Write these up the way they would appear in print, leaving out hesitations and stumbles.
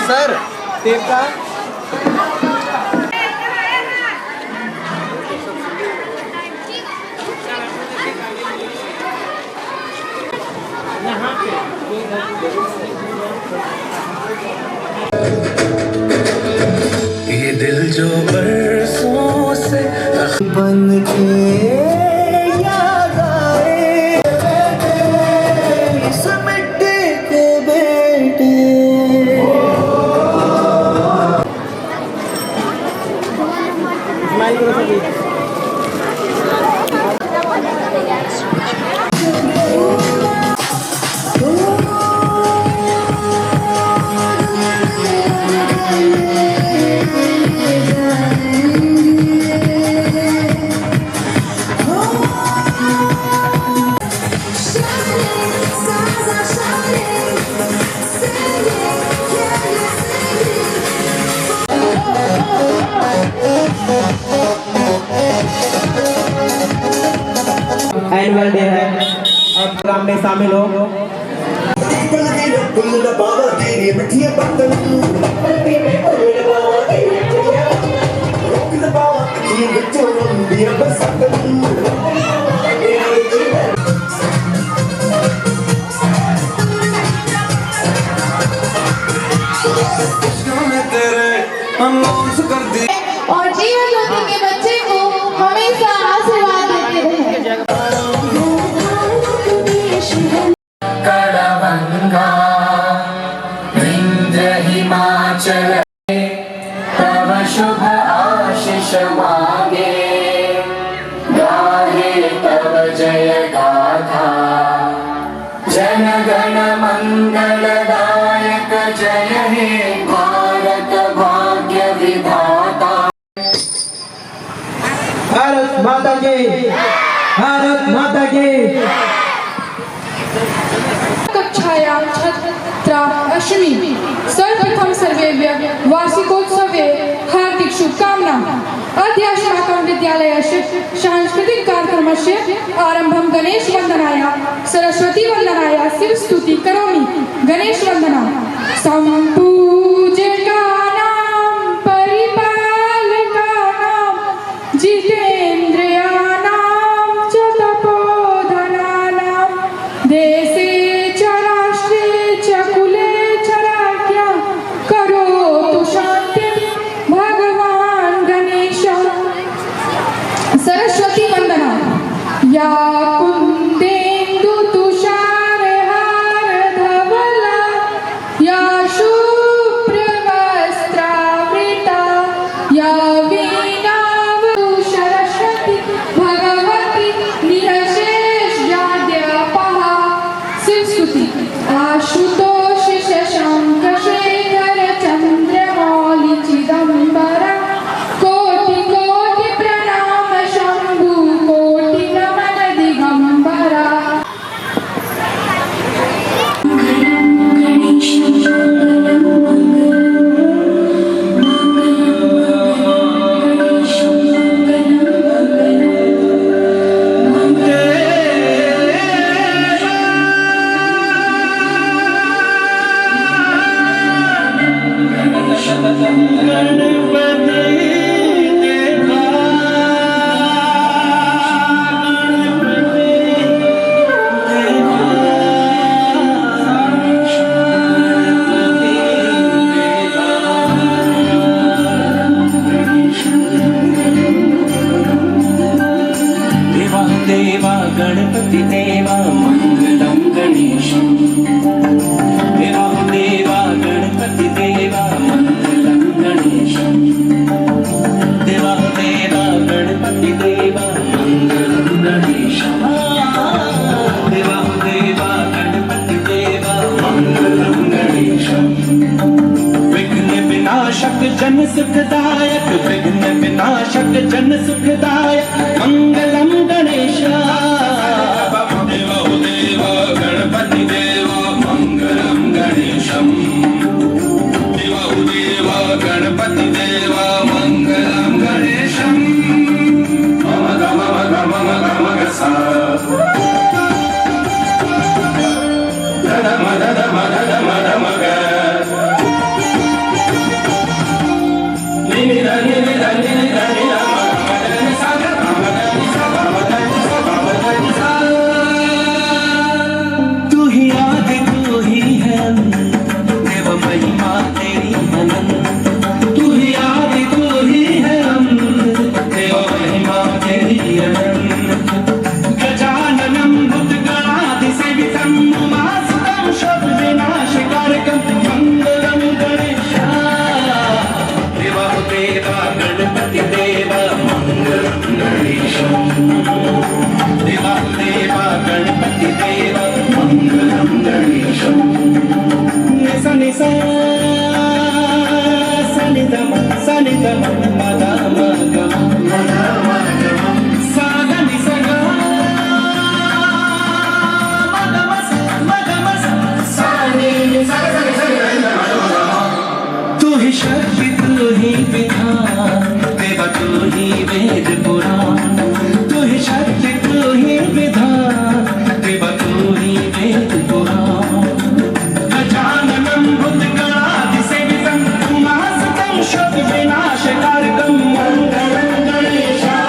Sir tape का ये दिल जो बरसों से बन के याद आए इस मिट्टी के बेटे स्माइल करो सभी एनुअल डे है और प्रोग्राम में शामिल हो और जीवन ज्योति के बच्चे को हमेशा आशीर्वाद देते रहे। कड़वंगा विंध्य हिमाचल तव शुभ आशीष मांगे गाहे तव जय गाथा जन गण मंगलदायक जय हे भारत भाग्य विधाता। भारत माता की, भारत माता की। कक्षायां छात्रा अश्विनी सर्वप्रथम सर्वेभ्य वार्षिकोत्सवे हार्दिक शुभकामना। अद्य अस्माकं विद्यालयस्य सांस्कृतिक कार्यक्रमस्य आरम्भं गणेश वन्दनाय सरस्वती वन्दनाय शिवस्तुति करोमि। गणेश वन्दना सम्पूज्यकानां परिपालकानां जितेन्द्रियाणां च तपोधनानां देशे या कुंदेन्दु तुषारहार धवला या शुभ्र वस्त्रावृता या वीणावतु सरस्वती भगवती निरशेष याद्यपहा। शिवस्तुति आशुतोष शशांक शेखर चंद्रमौलि चिदंबरा कोटि कोटि प्रणाम शंभु कोटि नमन दिगंबरा। देवा गणपति देवा मंगलम गणेशम देवा देवा गणपति देवा मंगलम गणेशम देवा देवा गणपति देवा मंगलम गणेशम देवा देवा गणपति देवा मंगलम गणेशम। विघ्न विनाशक जन सुखदायक विघ्न विनाशक जन सुखदायक मंगलम गणेश। देवा देवा गणपति देवा मंगलम गणेशम देवा देवा गणपति देवा मंगलम तू ही आदि तू ही है देव महिमा तेरी अनंत तू ही आदि तू ही है देव महिमा तेरी अनंत गजाननं भूतगणाधिसेवितं उमासुतं शब्दविनाशकारकं मंगलं गणेशाय देवादेवा गणपति देवा मंगलं गणेशम् देवादेवा गणपति देवा मंगलं गणेशम् निसा निसा सनिधम सनिधम मदा मगम मदा मगम सागा निसगा मगमस मगमस सानी सागा सागा तू ही शक्ति तू ही विधान देवा तू ही वेद पुराण तू ही शक्ति तू ही विधान देवा तू ही वेद पुराण गजाननं भूतगणाधिसेवितं उमासुतं शब्दविनाशकारकं मंगलं गणेशाय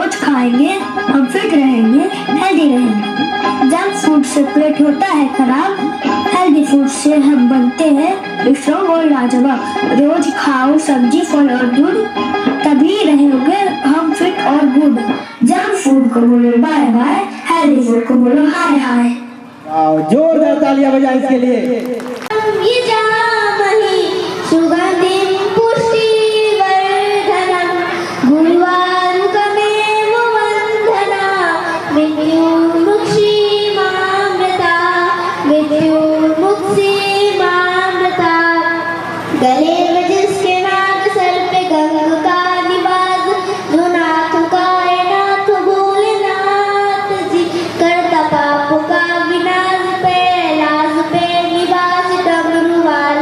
रोज खाएंगे हम फिट रहेंगे, हेल्दी रहेंगे। जंक फूड से पेट होता है खराब, हेल्दी फूड से हम बनते हैं स्ट्रॉन्ग और लाजवाब। रोज खाओ सब्जी, फल और दूध, तभी रहेंगे हम फिट और गुड। जंक फूड को बोलो बाय बाय, हेल्दी फूड को बोलो हाय हाय। जोरदार तालियां बजाएं इसके लिए। ये जामहि सुगंधिं पुष्टिवर्धनम् गुरुवारुकमेव वन्दना मृत्युर्मुक्षीमामृता मृत्युर्मुक्षीमामृता। गले में जिसके नाग, सर पे गंग का निवास, जो नाथ गाए नाथ भोलेनाथ जी, करता पाप का विनाश, पे लाज पे निवास, डमरू वाले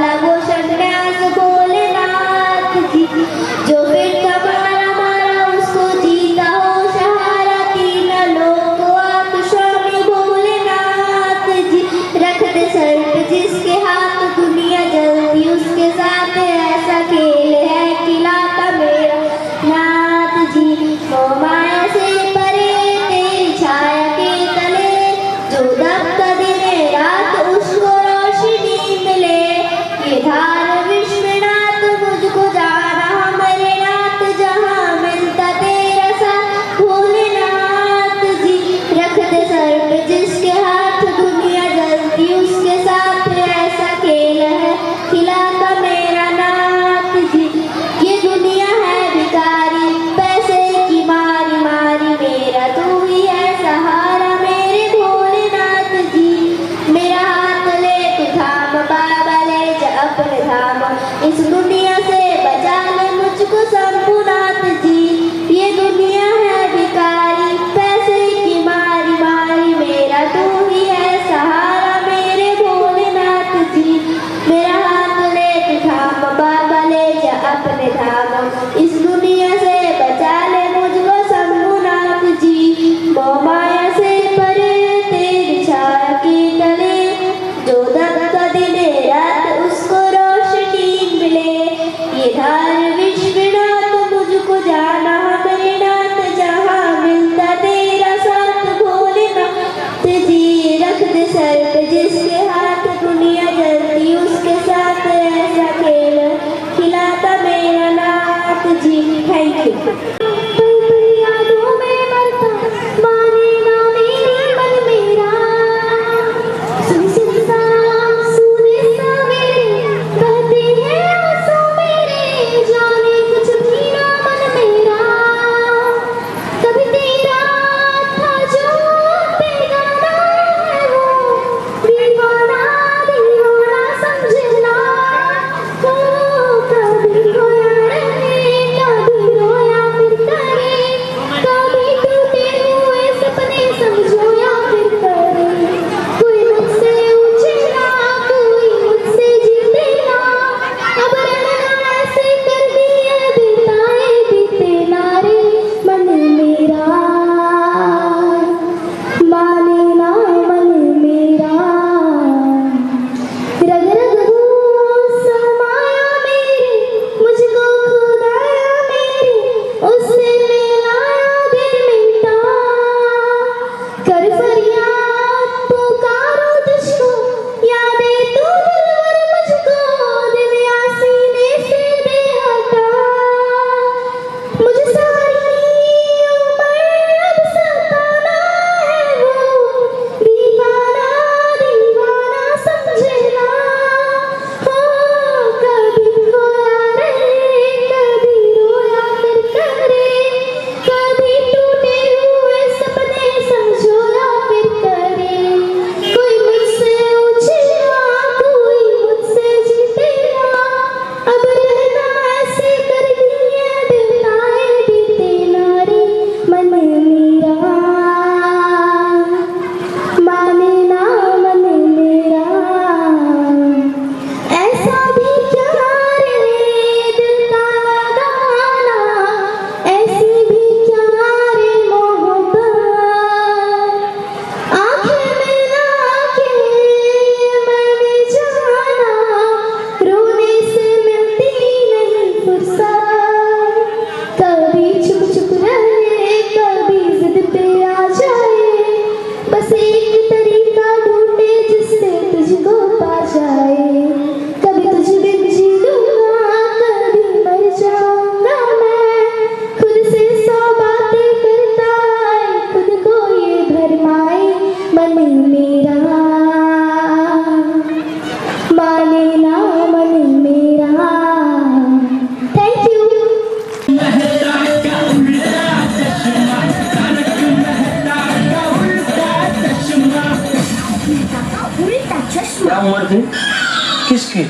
किसके?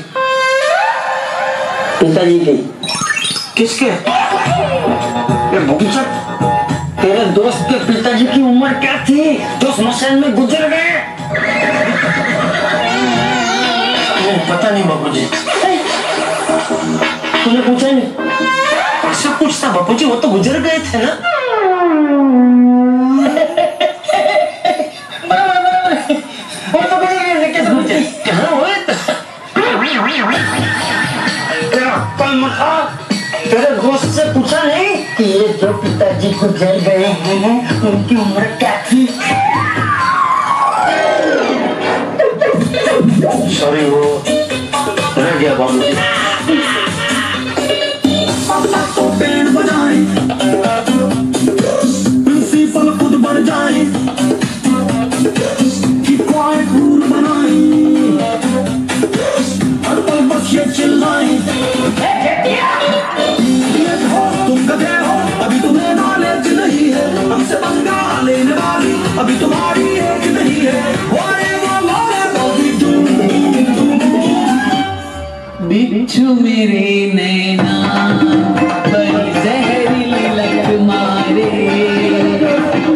पिताजी की। किसके? ये भूचट, तेरे दोस्त के पिताजी की उम्र क्या थी जो स्मशान में गुजर गए? पता नहीं बापूजी। तूने पूछा नहीं? सब पूछता बापूजी, वो तो गुजर गए थे ना। वो तो गुजर गए थे, कैसे पूछे? कहाँ हुए? तेरा अक्ल मत आ। तेरे दोस्त से पूछा नहीं कि ये जो पिताजी गुजर गए हैं उनकी उम्र क्या थी? सॉरी, वो रह गया बाबूजी। बैंड बजाएं, प्रिंसिपल खुद बन जाए, कि क्वाइट रूल बनाए, हर पल बस ये चिल्लाएं, तुम गधे हो, अभी तुम्हें नॉलेज नहीं है, हमसे पंगा लेने वाली अभी तुम्हारी एज नहीं है। बिच्छू मेरे नैना बड़ी जहरीली लग मारे,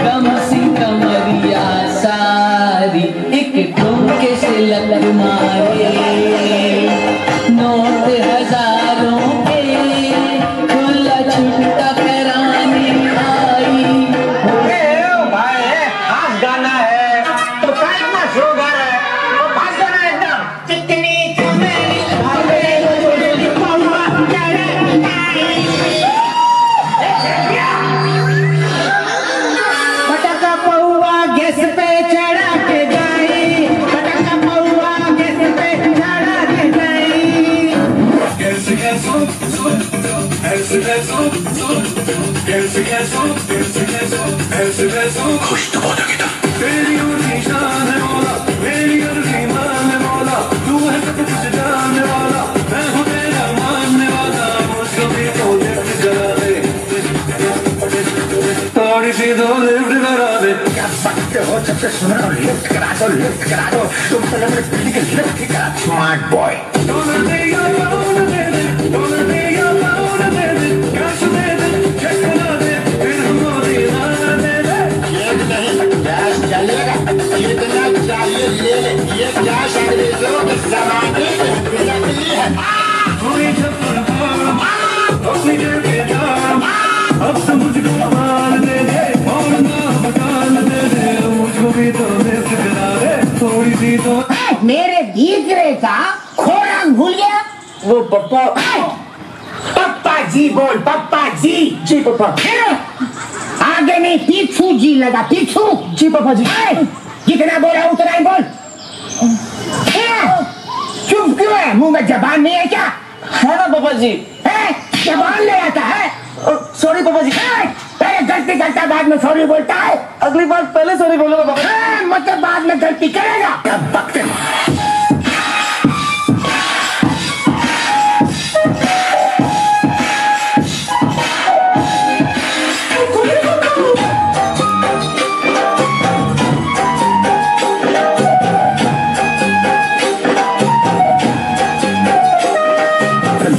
कम सी कमरिया सारी एक ठोके से लग मारे, नोट हजारों के खुला छुट्टा कराने आई। भाई आज गाना है तो क्या इतना शो गा रहा है? तो पास गाना एकदम कितनी पटाखा पौआ गैस पे चढ़ा के जाई, पटाखा पौआ गैस पे चढ़ा के जाई। खुश तो बहुत लगे था। तेरी उर्दी शान है मौला, मेरी उर्दी मान है मौला, तू है सब कुछ जानने वाला, मैं हूँ तेरा मानने वाला, मुझको भी तो लिफ्ट करा दे, थोड़ी सी तो लिफ्ट करा दे। क्या सकते हो, सबसे सुनो लिफ्ट करा दो, लिफ्ट करा दो, तुम तो लग रहे लिफ्ट ही करा। Smart boy. डॉलर दे या पाउंड दे दे, डॉलर दे या पाउंड दे दे, कैश दे दे, चेक करा दे, फिर हमको देना दे दे। ये नहीं कैश चलेगा, कितना चाहिए ले ले, ये कैश अंग्रेजों के जमाने में नकली है। कोई चप्पल अपनी जेब में डाल, अब तो मुझको माल दे दे, और ना मकान दे दे, मुझको भी तो लिफ्ट करा दे, थोड़ी सी तो। मेरे दीकरे का खोराक भूल गया। वो पप्पा। पप्पा जी बोल, पप्पा जी। जी पापा। आगे नहीं पीछू जी लगा, पीछू। जी पापा जी। जितना बोला उतना ही बोल। चुप क्यों है? मुंह में जबान नहीं है क्या? है ना पापा जी? है? जबान ले आता है? सॉरी पापा जी। पहले गलती करता, बाद में सॉरी बोलता है। अगली बार पहले सॉरी बोलूंगा पापा। मतलब बाद में गलती करेगा। अब बकते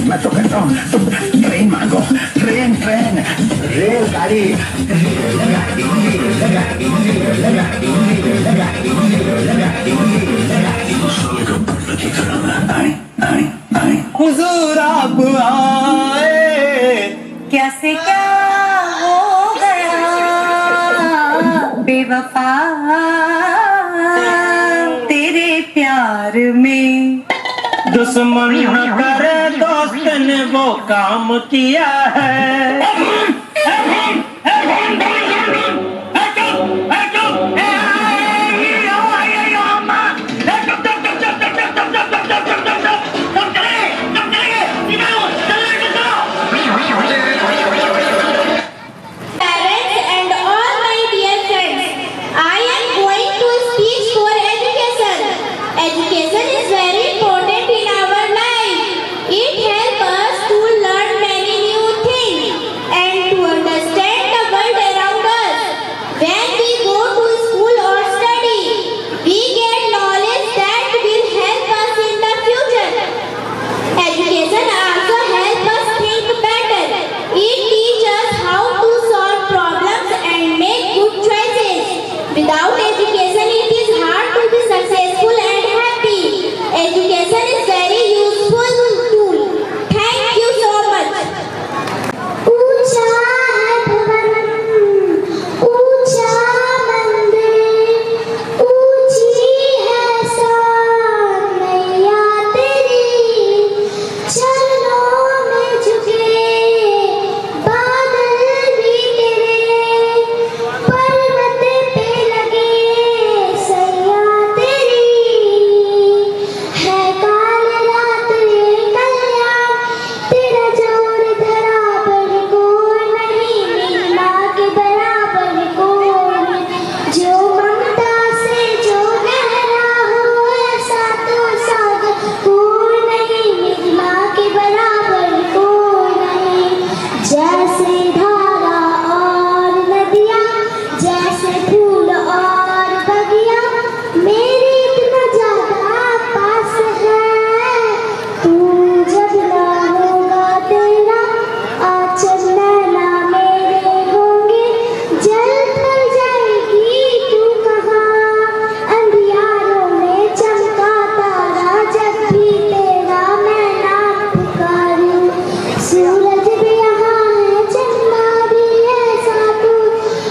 मैं तो कहता हूँ तुम ट्रेन मांगो, ट्रेन ट्रेन रेलगाड़ी हुजूर आप आए, कैसे क्या हो गया बेवफा तेरे प्यार में। दुश्मन न करे दोस्त ने वो काम किया है। Parents and all my dear friends, I am going to speak for education. Education is very important in our life. It helps us to learn many new things and to understand Without education, it is hard to be successful and happy. Education is very useful tool. Thank you so much. ऊंचा है भवन, ऊंचा मंदिर, ऊंची है शान मैया तेरी, चरणों में झुके बादल भी तेरे, पर्वत पे लगे सैया तेरी, है काल रात रे कल्याण, तेरा जोर धरा पर कोई नहीं, मेरी माँ के बराबर कोई, जो ममता से जो गहरा हो ऐसा तो सागर कोई नहीं, मेरी माँ के बराबर कोई नहीं। जैसे धारा और नदियाँ, जैसे फूल और बगिया, मेरे इतना ज्यादा पास है, तू जब ना होगा तेरा आंचल नैना मेरे होंगे, जल कर जाएगी तू कहाँ, अंधियारों में चमका तारा जब भी तेरा मैं नाम पुकारूं, सूरज भी यहाँ है चंदा भी ऐसा तू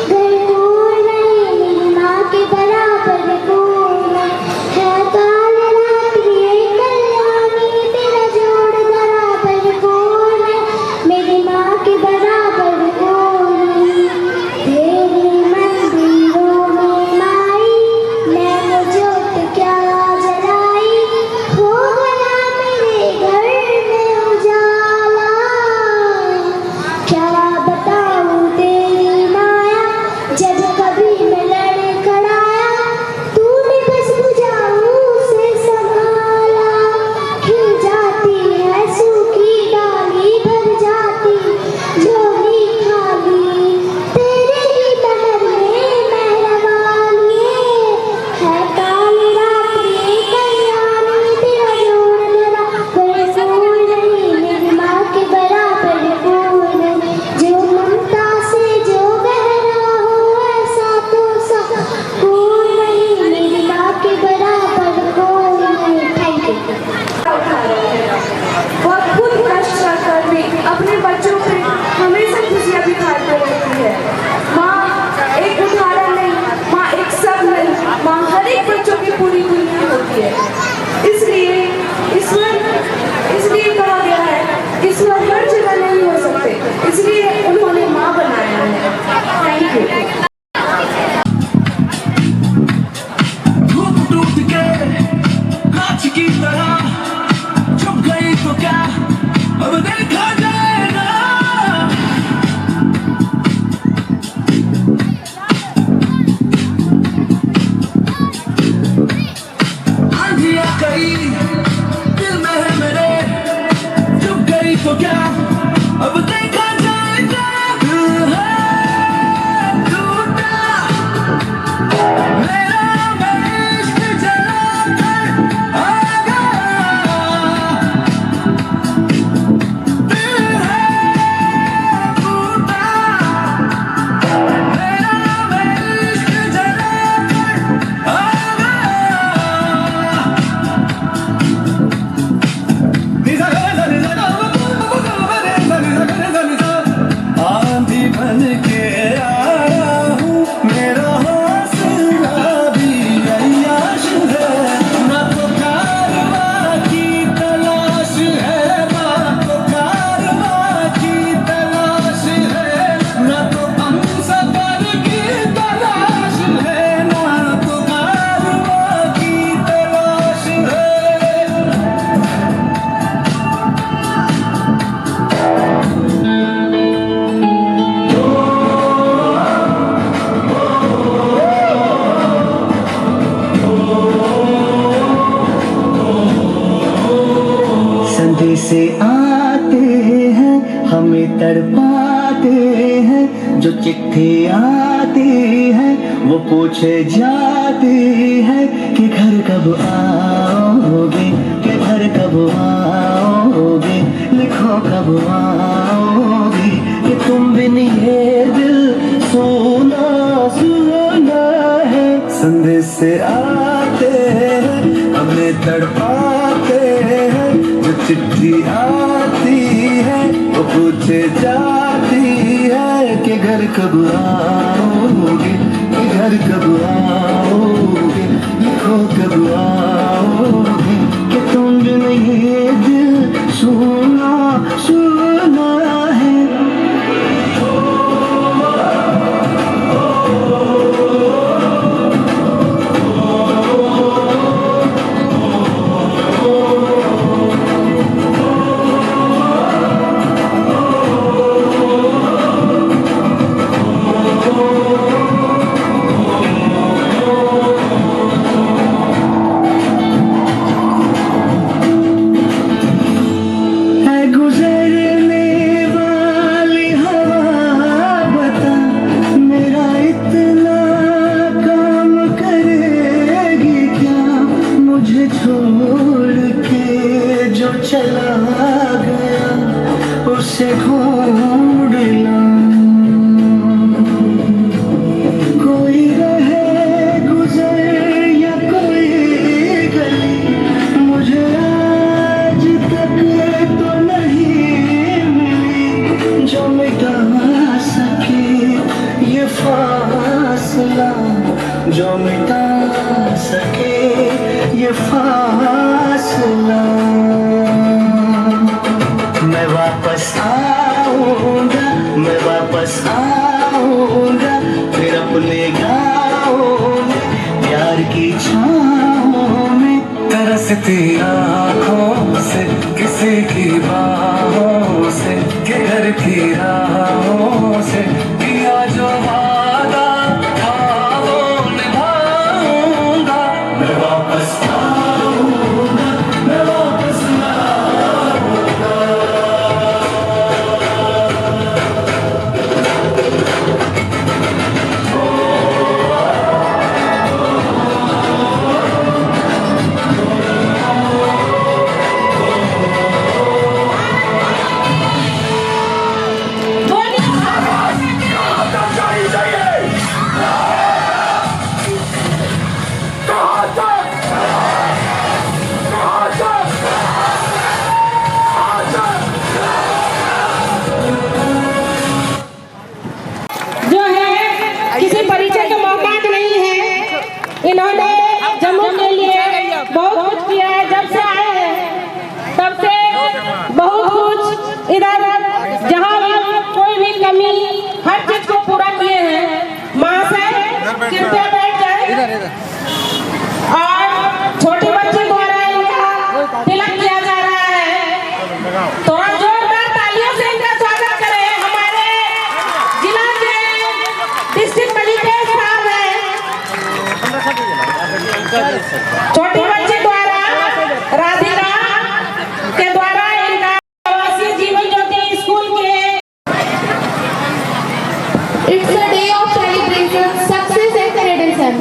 घर कोई नहीं, मेरी माँ के बराबर कोई नहीं, है काल रात ये कल्याणी, तेरा जोड़ बराबर कोई नहीं, मेरी माँ के बराबर कोई नहीं। तेरे मंदिरों में माई मैंने जोत क्या जलाई, हो गया मेरे घर में उजाला, क्या बताऊं तेरी माया, जब कभी मैं लड़खड़ाया, तूने बस बुझाऊं से संभाला, खिल जाती है सूखी डाली, भर जाती झोली खाली, तेरे ही महल में मेहरबानी है, काल रात ये कल्याणी, तेरा जोड़ धरा पर कोई नहीं, मेरी माँ के बराबर कोई नहीं, जो ममता से जो गहरा हो ऐसा तो सा कोई नहीं, मेरी माँ के बराबर कोई नहीं। Thank you. वह खुद कष्ट कर भी अपने बच्चों पे हमेशा खुशियाँ बिखारते रहती है। माँ एक उदाहरण नहीं, माँ एक सब नहीं, माँ हर एक बच्चों की पूरी दुनिया होती है। इसलिए कहा गया है ईश्वर हर जगह नहीं हो सकते, इसलिए उन्होंने माँ बनाया है। Thank you. टूट टूट के कांच की तरह चुप गई तो क्या अब देखा जाएगा, आंधियां कई दिल में है मेरे, चुप गई तो क्या अब देखा जाएगा, दिल है टूटा मेरा, मैं इश्क जला कर आ गया, दिल है टूटा मेरा, मैं इश्क जला कर आ गया। आंधी बन के आया हूँ, मेरा हौसला भी अय्याश है, ना तो कारवां की तलाश है, ना तो कारवां की तलाश है, ना तो हम सफर की तलाश है, ना तो कारवां की तलाश है। संदेशे आते हैं हमें तड़पाते हैं, जो चिट्ठी आती है वो पूछे जाती है कि घर कब आओगे, कि घर कब आओगे, लिखो कब आओगे, कि तुम बिन ये दिल सोना सुना है। संदेश आते हैं हमें तड़पाते हैं, जो चिट्ठी आती है वो पूछे जाती है कि घर कब आओगे, कि घर कब आओगे, लिखो कब आओगे, कि तुम बिन ये दिल सुना सुना है। चला गया उसे ढूंढ ला, कोई रहे गुजर या कोई गली, मुझे आज तक तो नहीं मिली जो मिटा सके ये फासला, जो मिटा सके ये फासला। मैं वापस आऊंगा, मैं वापस आऊंगा, फिर अपने गाँव में प्यार की छाँव में, तरसती आँखों से किसी की बाहों से, कि घर की राहों से किया जो वादा था वो निभाऊंगा। मैं वापस आऊंगा, मैं वापस इन्होंने जम्मू के लिए बहुत कुछ किया है। जब से आए हैं तब से बहुत कुछ इधर जहाँ भी कोई भी कमी हर चीज को पूरा किए हैं। माँ से कृपया बैठ जाए और छोटे बच्चे द्वारा इनका तिलक किया जा रहा है। थोड़ा जोरदार तालियों से इनका स्वागत करें। हमारे जिला के डिस्ट्रिक्ट मजिस्ट्रेट साहब हैं। छोटी बच्ची द्वारा राधिका के द्वारा इनका आवासीय जीवन ज्योति स्कूल के It's a day of celebration, success and tradition.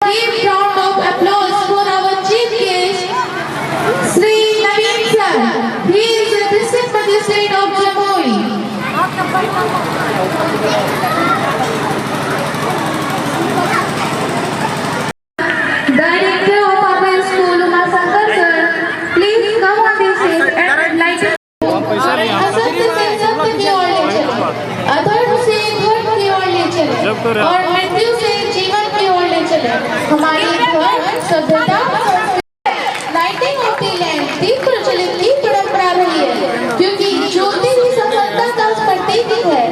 Give round of applause for our chief guest, Sri Naveen sir. He is the district magistrate of Jamui. Director of our school, Umar Shankar sir, please come on this stage and enlighten. असत्य से सत्य की ओर ले चले, अधर्म से धर्म की ओर ले चले और मृत्यु से जीवन की ओर ले चले। हमारी धर्म सभ्यता लाइटिंग ऑफ द लैंड दीप प्रज्वलित की परंपरा रही है, क्योंकि ज्योति ही सफलता का प्रतीक है।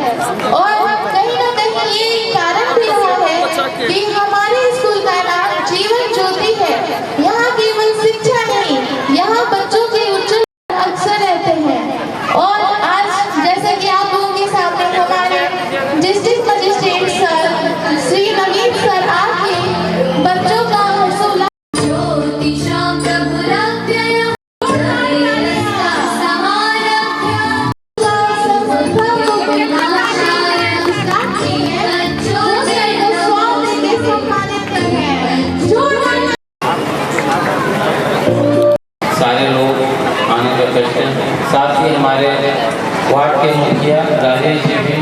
और कहीं न कहीं ये कारण भी रहा है कि हमारे स्कूल का नाम जीवन ज्योति है। यहाँ केवल शिक्षा नहीं, यहाँ बच्चों के उज्जवल अवसर रहते हैं। और आज जैसे कि आप लोगों के सामने हमारे डिस्ट्रिक्ट मजिस्ट्रेट सर श्री नवीन सर आके बच्चों का हौसला सारे लोग आने का करते हैं। साथ ही हमारे वार्ड के मुखिया राजेश जी भी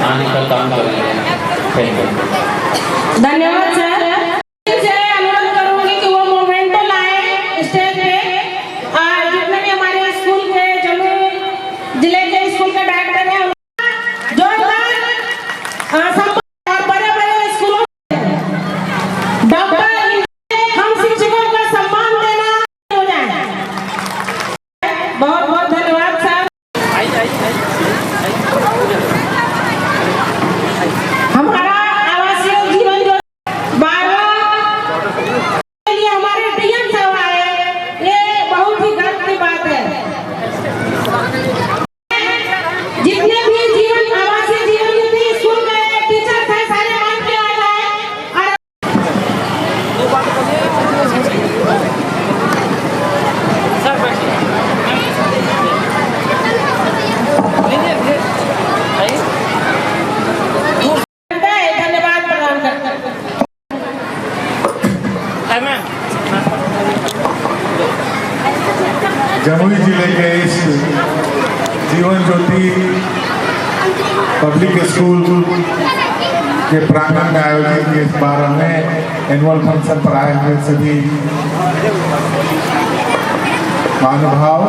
आने का काम करेंगे। Thank you. धन्यवाद सर। जमुई जिले के इस जीवन ज्योति पब्लिक स्कूल के प्रांगण में आयोजित इस 12वें एनुअल फंक्शन पर आए हुए सभी महानुभाव,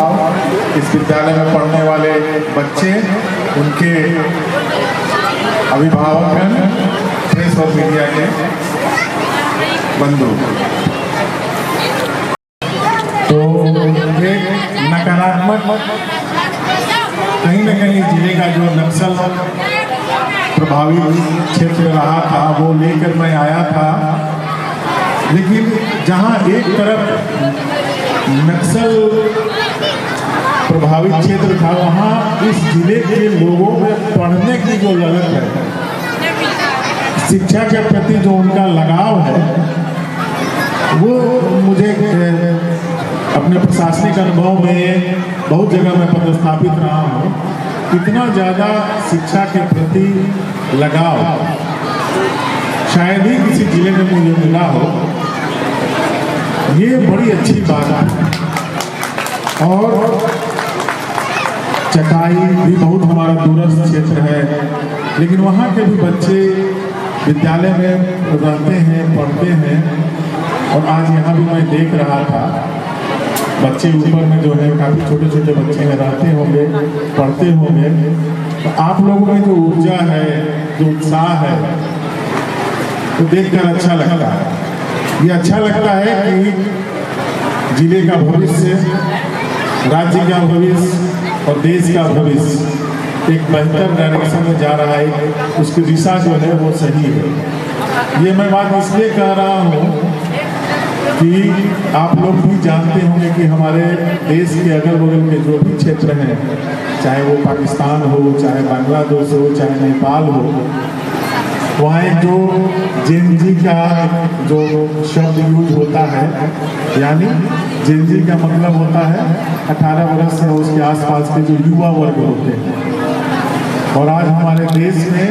इस विद्यालय में पढ़ने वाले बच्चे, उनके अभिभावक, प्रेस और मीडिया के बंधु। तो एक नकारात्मक कहीं न कहीं जिले का जो नक्सल प्रभावित क्षेत्र रहा था वो लेकर मैं आया था, लेकिन जहां एक तरफ नक्सल प्रभावित क्षेत्र था वहां इस जिले के लोगों में पढ़ने की जो ललक है, शिक्षा के प्रति जो उनका लगाव है, वो मुझे अपने प्रशासनिक अनुभव में बहुत जगह मैं पदस्थापित रहा हूँ, इतना ज़्यादा शिक्षा के प्रति लगाव शायद ही किसी जिले में मुझे मिला हो। ये बड़ी अच्छी बात है। और चकाई भी बहुत हमारा दूरस्थ क्षेत्र है, लेकिन वहाँ के भी बच्चे विद्यालय में रहते हैं, पढ़ते हैं। और आज यहाँ भी मैं देख रहा था बच्चे ऊपर में जो है काफ़ी छोटे छोटे बच्चे में रहते होंगे, पढ़ते होंगे। तो आप लोगों में जो ऊर्जा है, जो उत्साह है, तो देखकर अच्छा लगता है। ये अच्छा लगता है कि जिले का भविष्य, राज्य का भविष्य और देश का भविष्य एक बेहतर डायरेक्शन में जा रहा है, उसकी दिशा जो है वो सही है। ये मैं बात इसलिए कह रहा हूँ कि आप लोग भी जानते होंगे कि हमारे देश के अगल बगल के जो भी क्षेत्र हैं, चाहे वो पाकिस्तान हो, चाहे बांग्लादेश हो, चाहे नेपाल हो, वहाँ एक जो जेनजी का जो शब्द यूज होता है, यानी जेनजी का मतलब होता है 18 वर्ष से उसके आसपास के जो युवा वर्ग होते हैं। और आज हमारे देश में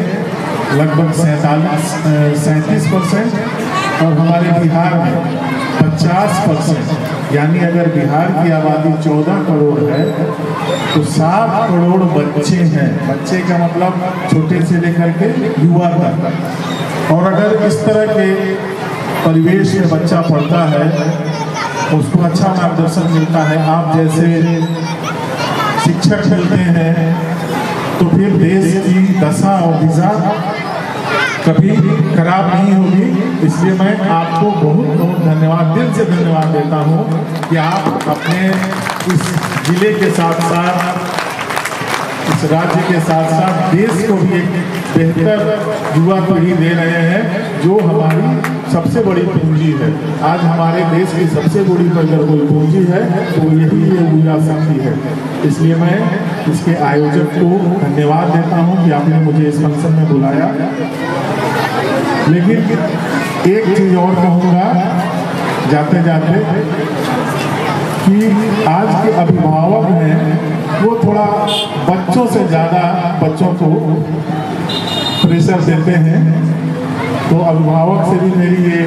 लगभग 37% और हमारे बिहार में 50%, यानी अगर बिहार की आबादी 14 करोड़ है तो 7 करोड़ बच्चे हैं। बच्चे का मतलब छोटे से लेकर के युवा तक। और अगर इस तरह के परिवेश में बच्चा पढ़ता है, उसको अच्छा मार्गदर्शन मिलता है, आप जैसे शिक्षक मिलते हैं, तो फिर देश की दशा और दिशा कभी खराब नहीं होगी। इसलिए मैं आपको बहुत बहुत धन्यवाद, दिल से धन्यवाद देता हूँ कि आप अपने इस जिले के साथ साथ, इस राज्य के साथ साथ देश को भी एक बेहतर युवा पीढ़ी दे रहे हैं, जो हमारी सबसे बड़ी पूंजी है। आज हमारे देश की सबसे बड़ी अगर कोई पूंजी है तो यही ये युवा शक्ति है। इसलिए मैं इसके आयोजक को धन्यवाद देता हूँ कि आपने मुझे इस फंक्शन में बुलाया। लेकिन एक चीज और कहूँगा जाते जाते कि आज के अभिभावक हैं वो थोड़ा बच्चों से ज़्यादा बच्चों को प्रेशर देते हैं। तो अभिभावक से भी मेरी ये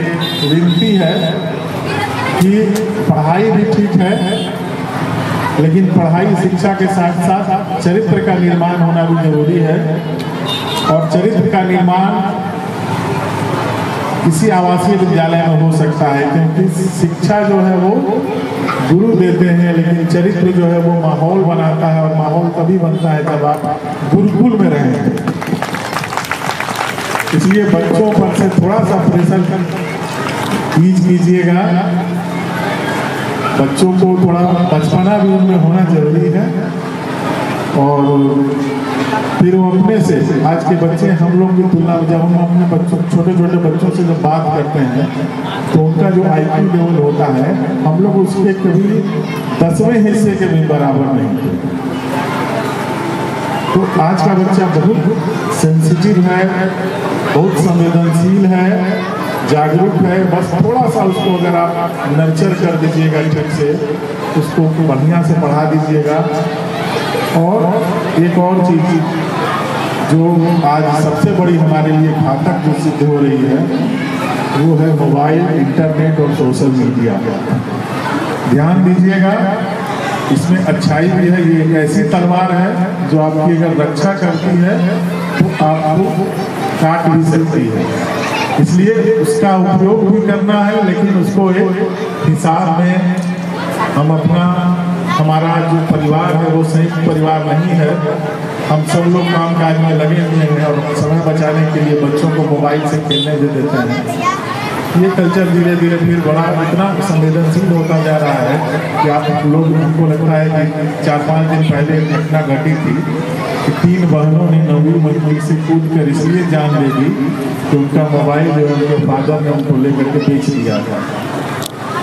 विनती है कि पढ़ाई भी ठीक है, लेकिन पढ़ाई शिक्षा के साथ साथ चरित्र का निर्माण होना भी जरूरी है। और चरित्र का निर्माण किसी आवासीय विद्यालय में हो सकता है, क्योंकि शिक्षा जो है वो गुरु देते हैं, लेकिन चरित्र जो है वो माहौल बनाता है। और माहौल तभी बनता है जब आप गुरुकुल में रहें। इसलिए बच्चों पर से थोड़ा सा प्रेशर कीजिएगा। बच्चों को थोड़ा बचपना भी उनमें होना जरूरी है। और फिर वो अपने से, आज के बच्चे हम लोग की तुलना में, जब हम अपने बच्चों, छोटे छोटे बच्चों से जब बात करते हैं तो उनका जो IQ लेवल होता है, हम लोग उसके कभी 10वें हिस्से के भी बराबर नहीं थे। तो आज का बच्चा बहुत सेंसिटिव है, बहुत संवेदनशील है, जागरूक है। बस थोड़ा सा उसको अगर आप नर्चर कर दीजिएगा ठीक से, उसको बढ़िया से पढ़ा दीजिएगा। और एक और चीज़ जो आज सबसे बड़ी हमारे लिए घातक जो सिद्ध हो रही है, वो है मोबाइल, इंटरनेट और सोशल मीडिया। ध्यान दीजिएगा, इसमें अच्छाई भी है। ये एक ऐसी तलवार है जो आपकी अगर रक्षा करती है तो आपको काट भी सकती है, इसलिए उसका उपयोग भी करना है, लेकिन उसको एक हिसाब में हम अपना, हमारा जो परिवार है वो संयुक्त परिवार नहीं है, हम सब लोग काम काज में लगे हुए हैं और समय बचाने के लिए बच्चों को मोबाइल से खेलने दे देते हैं। ये कल्चर धीरे धीरे फिर बड़ा इतना संवेदनशील होता जा रहा है कि आप लोग, हमको लगता है कि 4-5 दिन पहले एक घटना घटी थी कि 3 बहनों ने 9वीं मंजिल से कूद कर इसलिए जान ले दी कि उनका मोबाइल जो उनके फादर ने उनको लेकर के बेच दिया था।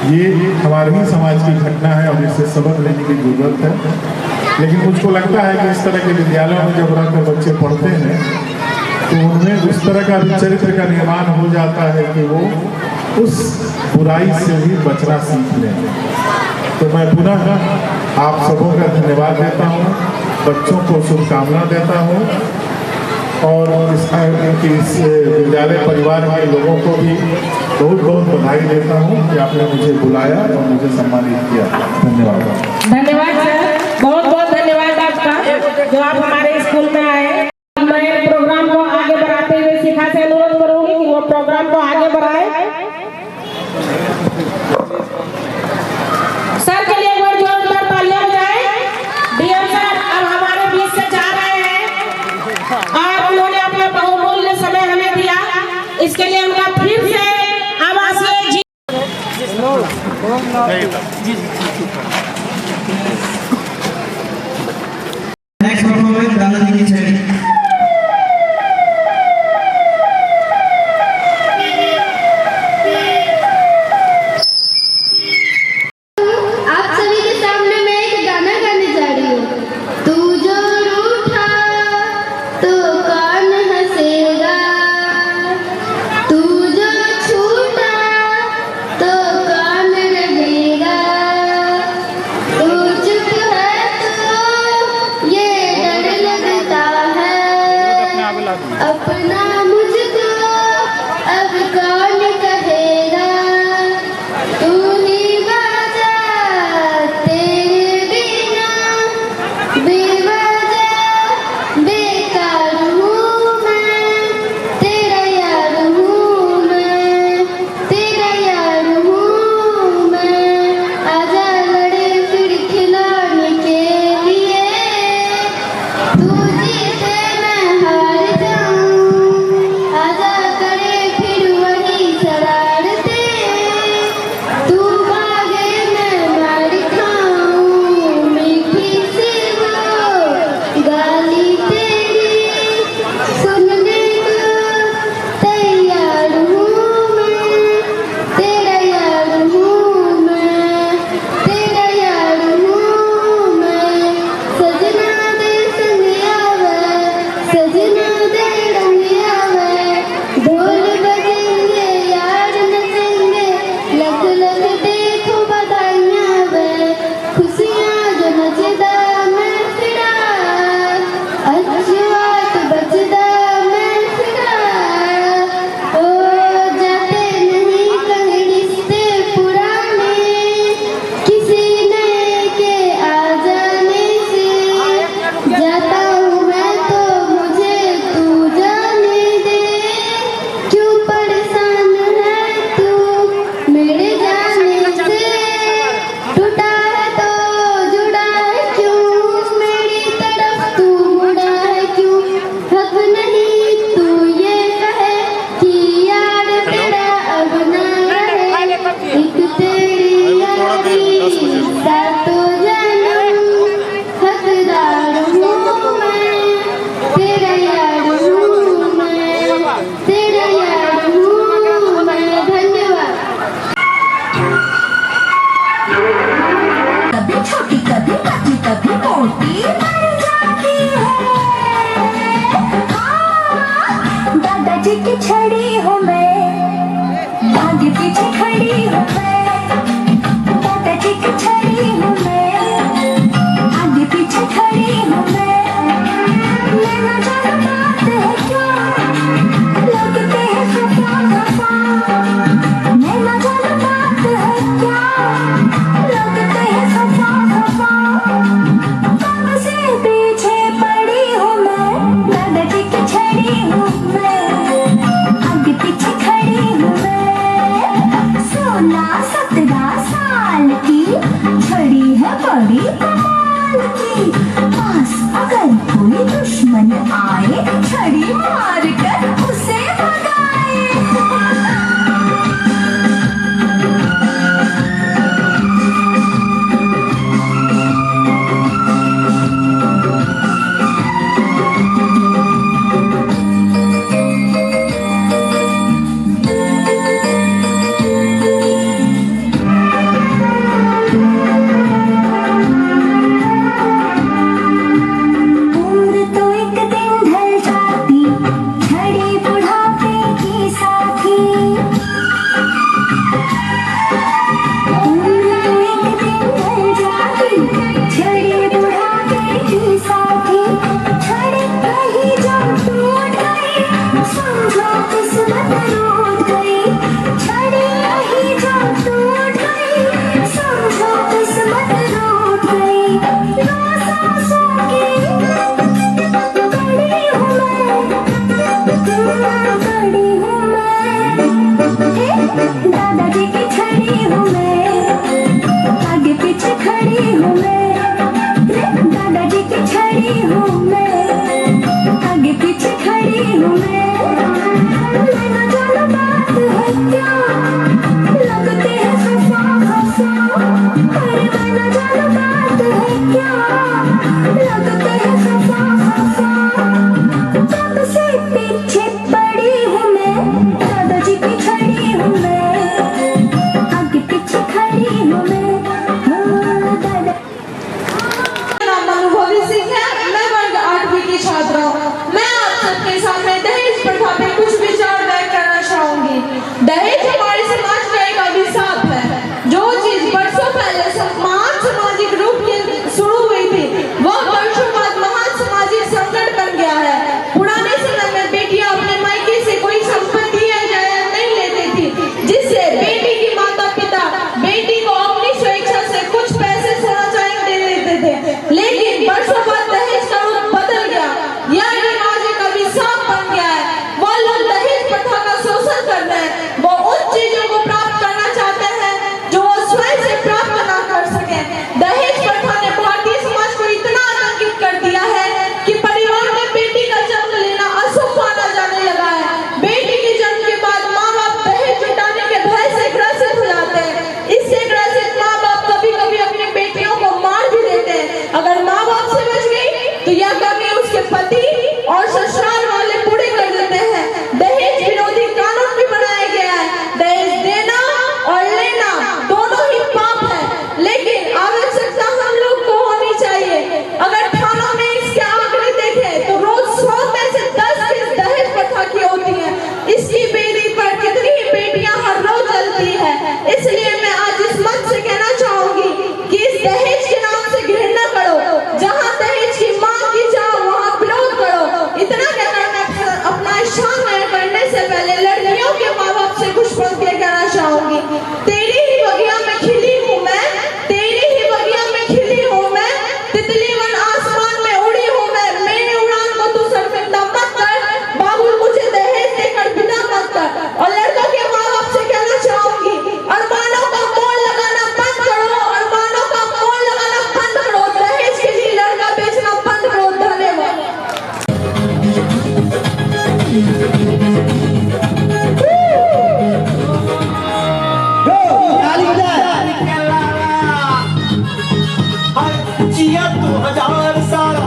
ये हमारे ही समाज की घटना है और इससे सबक लेने की जरूरत है। लेकिन मुझको लगता है कि इस तरह के विद्यालयों में जब रहकर बच्चे पढ़ते हैं तो उनमें उस तरह का भी चरित्र का निर्माण हो जाता है कि वो उस बुराई से भी बचना सीख लें। तो मैं पुनः आप सबों का धन्यवाद देता हूँ, बच्चों को शुभकामना देता हूँ और इस विद्यालय परिवार के लोगों को भी बहुत बहुत बधाई देता हूँ कि आपने मुझे बुलाया और मुझे सम्मानित किया। धन्यवाद। धन्यवाद सर, बहुत बहुत धन्यवाद आपका जो आप हमारे स्कूल में आए। मैं प्रोग्राम को आगे बढ़ाते हुए शिखा से अनुरोध करूंगी कि वो प्रोग्राम को आगे बढ़ाए। सर के लिए एक बार जोरदार तालियां बजाएं। डीएम सर अब हमारे बीच से जा रहे हैं और उन्होंने अपना बहुमूल्य समय हमें दिया, इसके लिए उनका फिर से आवासीय जी। नेक्स्ट परफॉर्मेंस राधा जी की छड़ी। अपना मुझको अब कौन कहेगा, तू ही बाजा तेरे बिना बेवजह बेकार हूँ मैं, तेरा यार हूँ मैं, तेरा यार हूँ मैं। आजा लड़े फिर खिलाने के लिए, तू जीते मैं हार जाऊं। आजा करे फिर वही शरारते, तू भागे मैं मार खाऊं। मीठी सी वो गाली तेरी सुनने को तैयार हूँ मैं, तेरा यार हूँ मैं, तेरा यार हूँ मैं। सजना दे संग आवे, सजना दे रंग आवे, ढोल बजेंगे यार नचेंगे, लग लग देखो बधाइयाँ वे, खुशियाँ जो नचदा मैं फिरा, अजवात बजदा मैं फिरा। ओ जाते नहीं कहीं रिश्ते पुराने, किसी नए के आ जाने से, जाता हूँ मैं तो मुझे तू जाने दे। क्यों परेशान है तू मेरे जाने से, टूटा है तो जुड़ा है क्यों, मेरी तरफ तू मुड़ा है क्यों। हक नहीं तू ये कहे कि यार तेरा अब ना रहे, एक तेरी यारी सातों जन्म हकदार हूँ मैं, तेरा यार हूँ मैं, तेरा यार हूँ मैं। धन्यवाद। कभी छोटी कभी पतली कभी मोटी बन जाती है। हाँ, दादाजी की छड़ी हूँ मैं, आगे पीछे खड़ी हूँ मैं। दादाजी की छड़ी हूँ मैं, आगे पीछे खड़ी हूँ मैं। लेना जाना बात है क्या, लगते हैं खफा खफा। लेना जाना बात है क्या, लगते हैं खफा खफा। दादाजी की छड़ी हूँ मैं, आगे पीछे खड़ी हूँ मैं, दादाजी की छड़ी हूँ मैं, आगे पीछे खड़ी हूँ मैं। लेना जाना बात है क्या, लगते हैं खफा खफा, अरे लेना जाना बात है क्या, लगते हैं खफा खफा। कब से पीछे पड़ी हूँ मैं, दादाजी की छड़ी हूँ मैं, आगे पीछे खड़ी हूँ मैं। नाम अनुभवी सिंह है, मैं वर्ग 8वीं की छात्रा हूँ। मैं आप सबके सामने दहेज प्रथा पे कुछ विचार व्यक्त करना चाहूंगी। दहेज हमारे समाज का एक अभिशाप है। जो चीज बरसों पहले महान सामाजिक रूप की शुरू हुई थी, वह वर्षों बाद महान सामाजिक संकट बन गया है। पुराने समय में बेटियां अपने मायके से कोई संपत्ति या जायदाद नहीं लेती थी, जिससे बेटी की माता पिता बेटी को अपनी स्वेच्छा से कुछ पैसे सोना चांदी दे देते थे। लेकिन वर्षों बाद दहेज का रूप बदल गया। यह रिवाज एक अभिशाप बन गया है। वह लोग दहेज प्रथा का शोषण कर रहे हैं। वो उन चीजों को प्राप्त करना चाहते हैं जो वो स्वयं से प्राप्त ना कर सके। दहेज प्रथा ने भारतीय समाज को इतना आतंकित कर दिया है कि परिवार में बेटी का जन्म लेना अशुभ माना जाने लगा है। बेटी के जन्म के बाद माँ बाप दहेज जुटाने के भय से ग्रसित हो जाते हैं। इससे ग्रसित माँ बाप कभी कभी अपनी बेटियों को मार भी देते हैं। अगर माँ बाप से बच गई तो यह कमी उसके पति और ससुराल वाले पूरे कर देते हैं। दहेज विरोधी कानून भी बनाया गया है। दहेज देना और लेना दोनों ही पाप है, लेकिन आवश्यकता हम लोग को होनी चाहिए। अगर थानों में इसके आंकड़े देखें तो रोज 100 में से 10 केस दहेज प्रथा की होती है। इसकी बेड़ी पर कितनी ही बेटियां हर रोज जलती है। इसलिए मैं आज इस मंच से कहना चाहूंगी कि इस दहेज के नाम से घृणा करो। जहाँ दहेज की मांग की जाओ वहाँ विरोध करो। इतना कहकर मैं अपना शान करने से पहले लड़कियों के माँ बाप से कुछ पंक्तियां कहना चाहूंगी। तेरी ही बगिया में खिली हूँ मैं, तेरी ही बगिया में खिली हूँ मैं, तितली मन आसमान में उड़ी हूँ मैं। मेरे उड़ान को तू शर्मिंदा मत कर, बाबू मुझे दहेज देकर बिना मत कर। और लड़कों के माँ बाप से कहना चाहूंगी, अरमानों का मोल लगाना बंद करो, अरमानों का मोल लगाना बंद करो, दहेज के लिए लड़का बेचना बंद करो। धन्यवाद। जिया 2000 साला,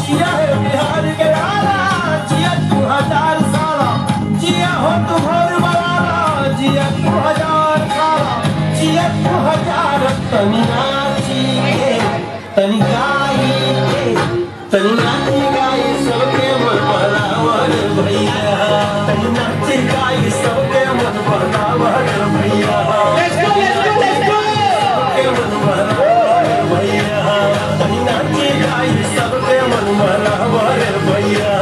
जिया है बिहार के लाला, जिया 2000 साला, जिया हो तू भोर वाला, जिया 2000 साला, जिया 2000। तनी नाची के, तनी गाई के, तनी नाची गाई सबके मन बहलावर भैया, तनी नाची गाई सबके मन बहलावर भैया। Let's go, let's go, let's go। सबके मन बहलावर भैया, तनी नाची गाई सबके मन बहलावर भैया,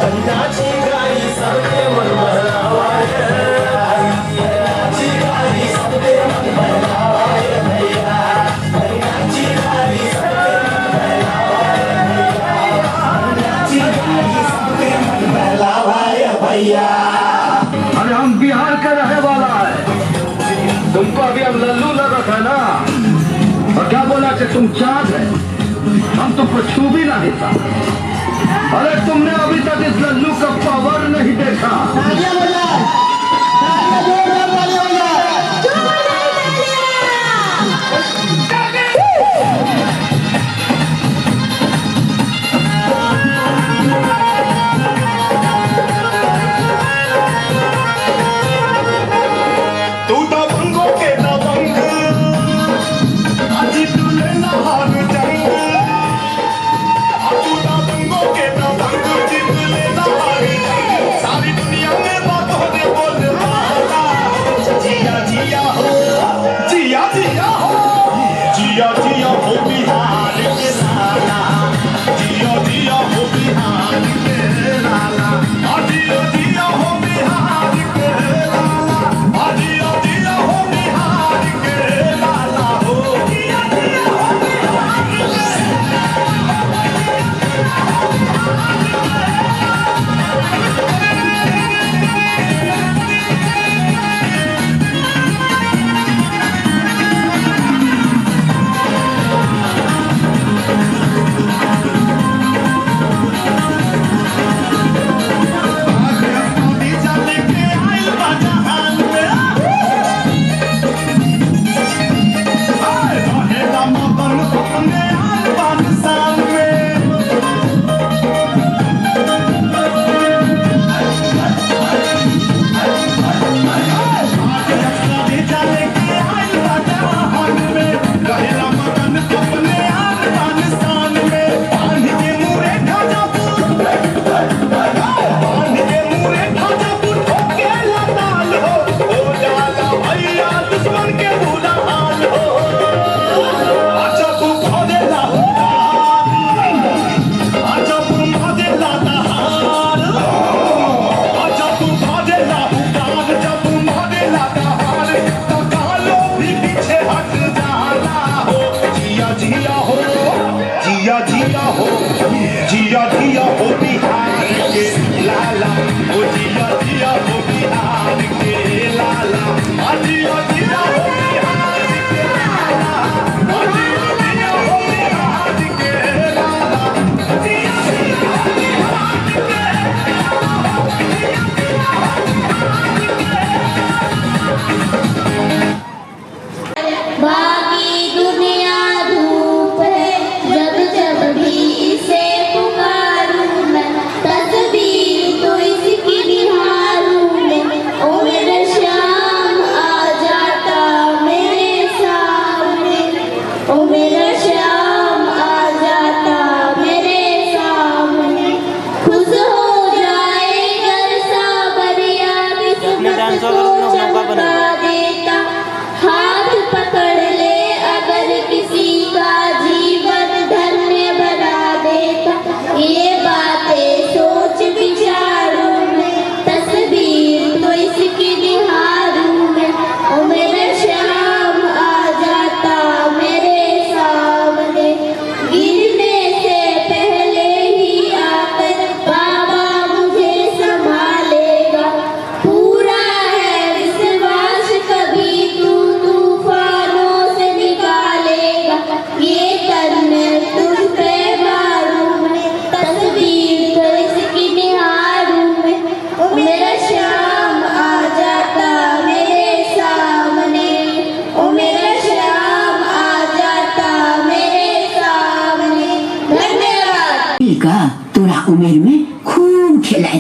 तनी नाची गाई सबके मन बहलावर भैया, नाची गाई सबके मन बहलावर भैया, तनी नाची गाई सबके मन बहलावर भैया, नाची गाई सबके मन बहलावर भैया। अरे हम बिहार का रहने वाला है, तुमको अभी अब लल्लू लगा था ना, और क्या बोला कि तुम चाँद है, हम तुमको छू भी नहीं था। अरे तुमने अभी तक इस लल्लू का पावर नहीं देखा। तू दबंगों के दबंग, अजी तू लेना हार जंग, तू दबंगों के दबंग, जीत लेना हार जंग। सारी दुनिया में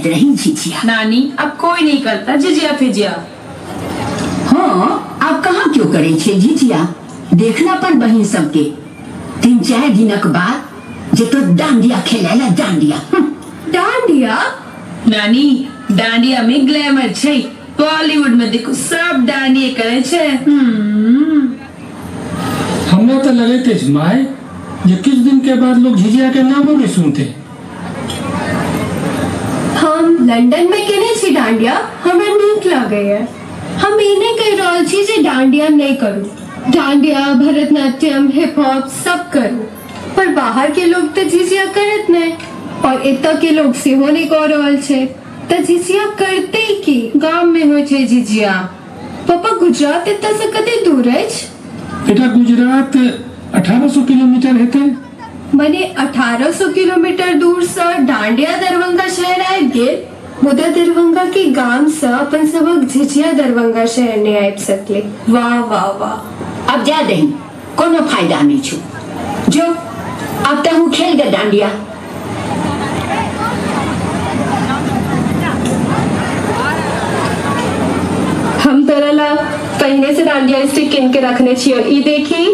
कहते रही झिझिया। नानी अब कोई नहीं करता झिझिया फिजिया। हाँ आप कहाँ क्यों करे छे झिझिया, देखना पर बहिन सबके 3-4 दिनक बाद जे तो डांडिया खेलेला डांडिया। डांडिया? नानी डांडिया में ग्लैमर छे, बॉलीवुड में देखो सब डांडिया करे छे। हमने तो लगे थे जमाए जे किस दिन के बाद लोग झिझिया के नामों नहीं सुनते। हम लंदन में केने छी डांडिया, हमें नीक लगे है। हम इन्हें कह रहल छी जे डांडिया नहीं करू, डांडिया भरतनाट्यम हिप हॉप सब करू, पर बाहर के लोग तो झिझिया करत नहीं और इतना के लोग सेहो नहीं कर रहल छे, तो झिझिया करते की गांव में हो छे झिझिया। पापा गुजरात इतना से कते दूर है? बेटा गुजरात 1800 किलोमीटर हेते। मने 1800 किलोमीटर दूर से डांडिया दरभंगा शहर आए गेल, मुदा दरभंगा के गांव से अपन सबक झिझिया दरभंगा शहर ने आए सकले। वाह वाह वाह। अब जा दही कोनो फायदा नहीं छु, जो अब तो हूँ खेल गए डांडिया। हम तरला पहले से डांडिया स्टिक किन के रखने छियो, ई देखी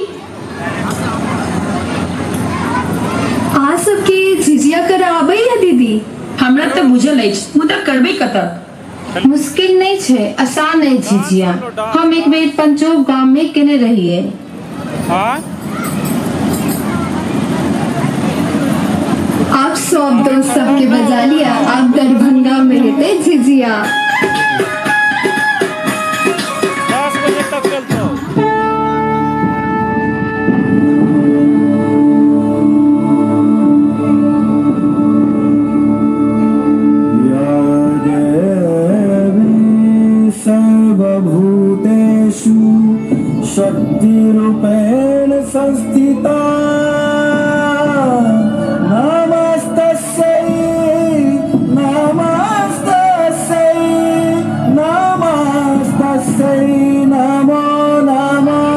आ सबके झिझिया कर आबे या दीदी? हमरा तो बुझल है मुदा करबे कतक। मुश्किल नहीं छे, आसान है झिझिया। हम एक बेर पंचोक गांव में केने रहिए। आप सब दोस्त सबके बजा लिया, आप दरभंगा में रहते झिझिया। सर्वभूतेषु शक्तिरूपेण संस्थिता नमस्तस्यै नमस्तस्यै नमस्तस्यै नमो नमः।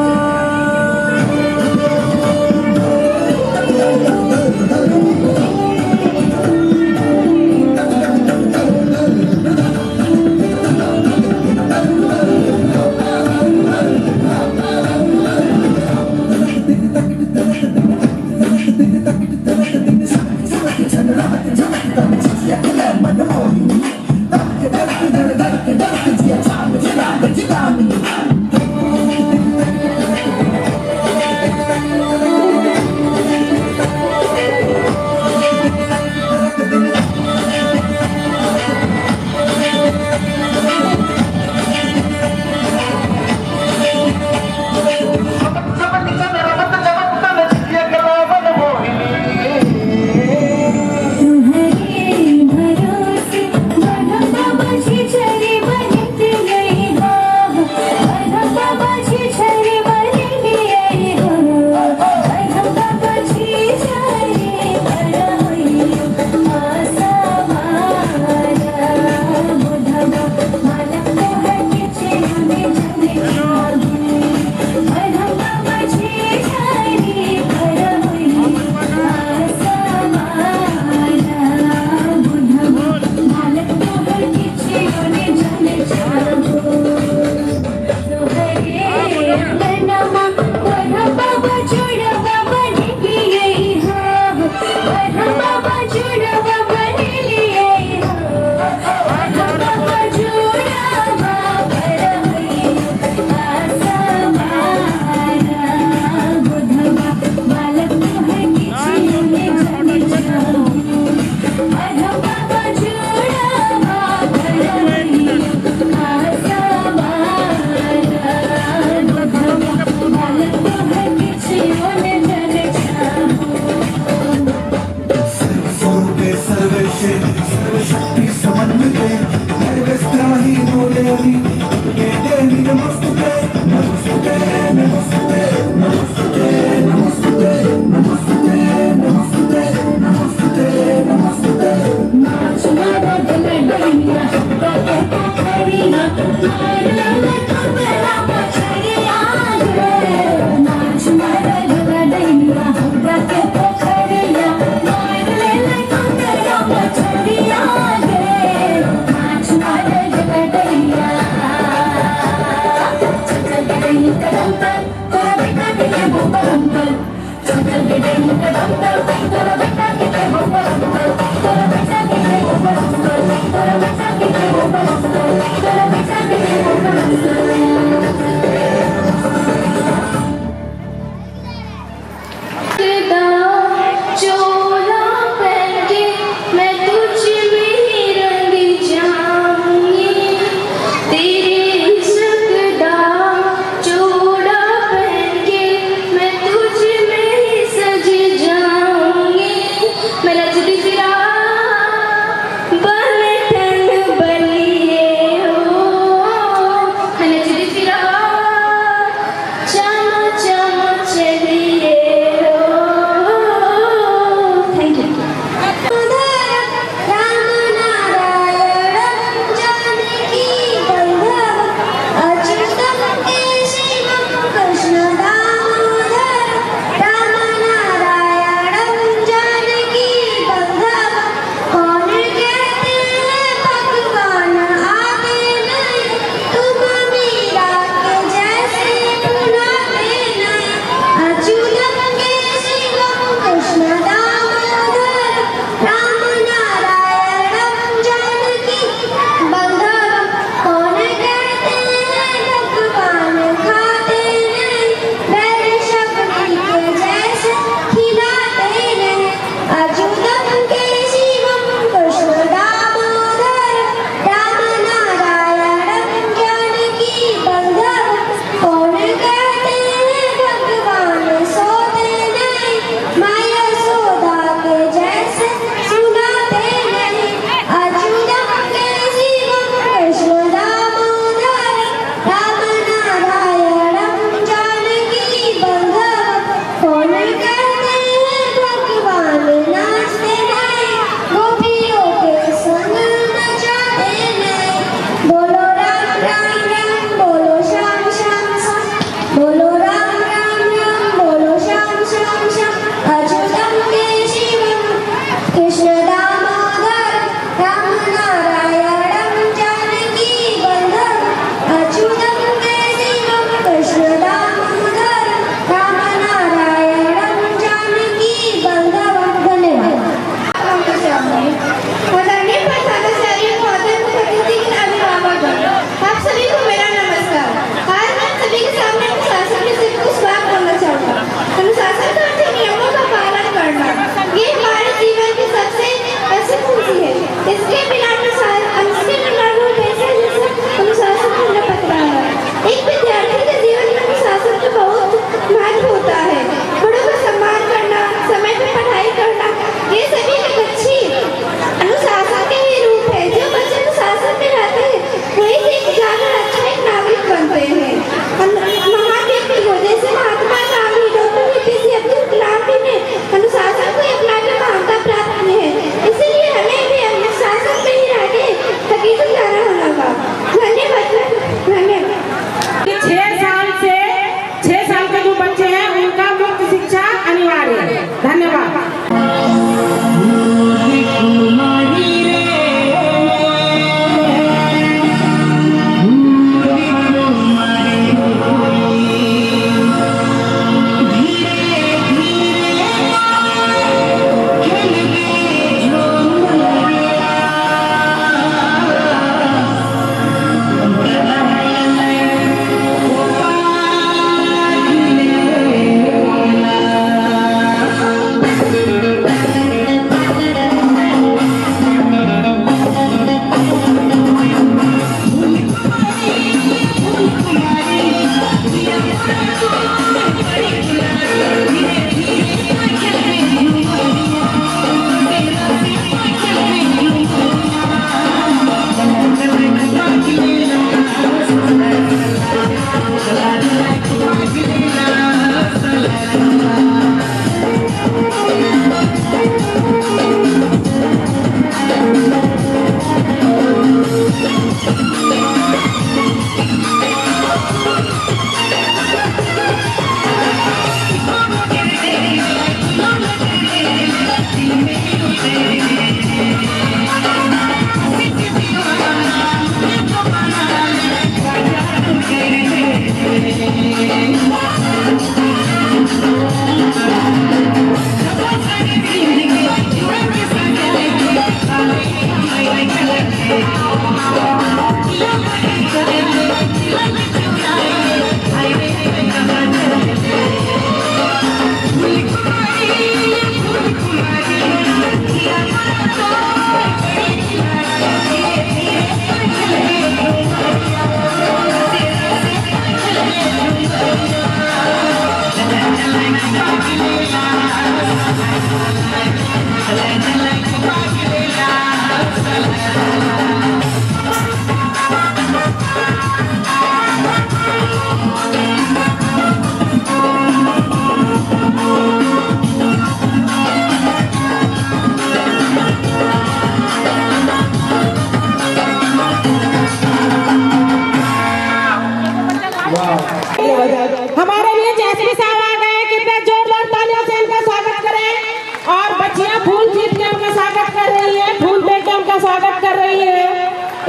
चोला पहन के मैं तुझ में ही रंग जाऊंगी, तेरे इश्क दा चोला पहन के मैं तुझ में ही सज जाऊंगी। मैं नचती फिरा बन ठंड बलिए हो, मैं नचती फिरा चम चम चलिए।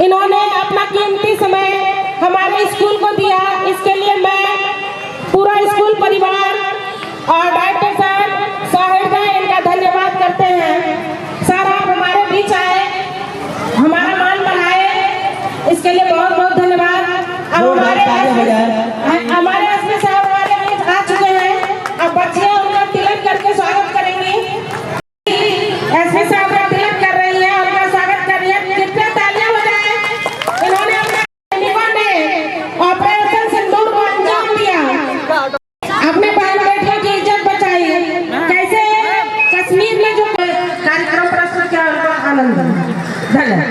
इन्होंने अपना कीमती समय हमारे स्कूल को दिया। इसके लिए मैं पूरा स्कूल परिवार और डायरेक्टर साहब साहिबा इनका धन्यवाद करते हैं। सर आप हमारे बीच आए, हमारा मान बढ़ाए, इसके लिए बहुत बहुत धन्यवाद। अब हमारे एसपी साहब हमारे बीच आ चुके हैं। अब बच्चे उनका तिलक करके स्वागत करेंगे। एसपी साहब का तिलक कर रही है, उनका स्वागत करिए। कितने तालियां बजाएं। इन्होंने अपने सैनिकों ने ऑपरेशन सिंदूर को अंजाम दिया, अपने बहन बेटियों की इज्जत बचाई। कैसे कश्मीर में जो कार्यक्रम प्रस्तुत किया उनका आनंद। धन्यवाद।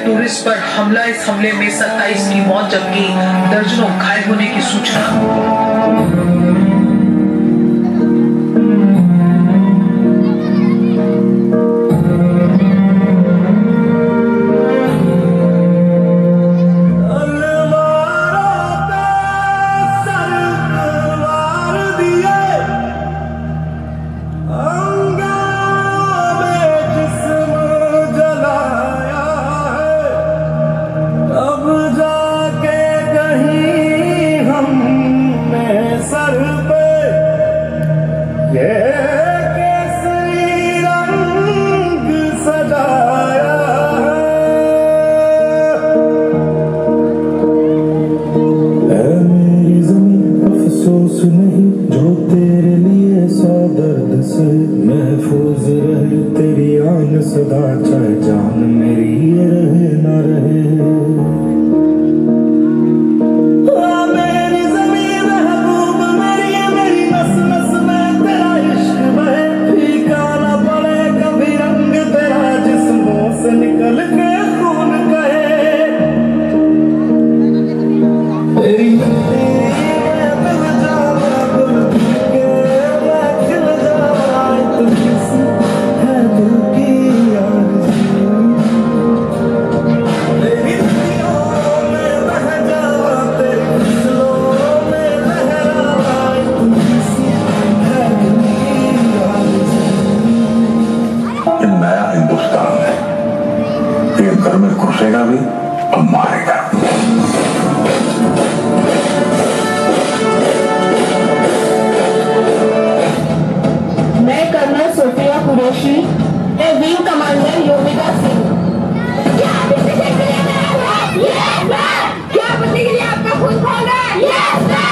टूरिस्ट पर हमला, इस हमले में 27 की मौत जबकि दर्जनों घायल होने की सूचना। महफूज रहे तेरी आन सदा, चाहे जान मेरी ये रहे ना रहे। मेरी ज़मीन महबूब मेरी, मेरी नस नस में तेरा इश्क बहे। फीका ना पड़े कभी रंग तेरा, जिस्मों से निकल के खून कहे। तेरी घुसेगा भी और मारेगा। मैं colonel Sofia Qureshi, wing commander Vyomika Singh. क्या बदले के लिए आपका खून खोल रहा है? Yes sir.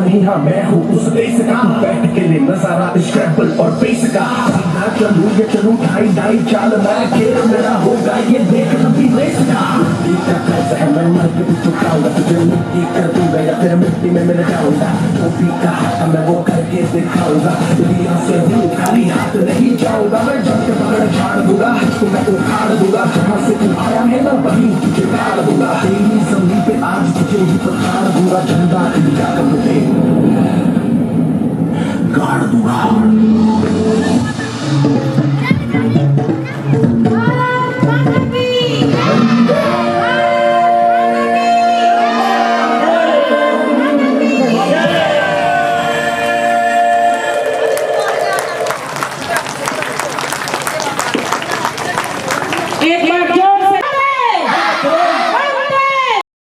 नहीं हाँ मैं हूँ उस देश का, बैठ के ले नजारा स्क्रैम्बल और बेस का। ना चलूँ या चलूँ ढाई ढाई चाल, मैं खेल मेरा होगा ये देख लंबी रेस का। मैं के भी चुकाऊंगा, तुझे मिट्टी कर दूंगा या फिर मिट्टी में मिल जाऊंगा। जो भी कहा था मैं वो करके दिखाऊंगा, दुनिया से हूँ खाली हाथ नहीं जाऊंगा। मैं जब के पकड़ झाड़ दूंगा, तो मैं उखाड़ दूंगा। जहाँ से तू आया है ना वहीं तुझे गाड़ दूंगा। तेरी जमीन पे आज तुझे ही पछाड़ दूंगा। झंडा इंडिया का तुझे गाड़ दूंगा।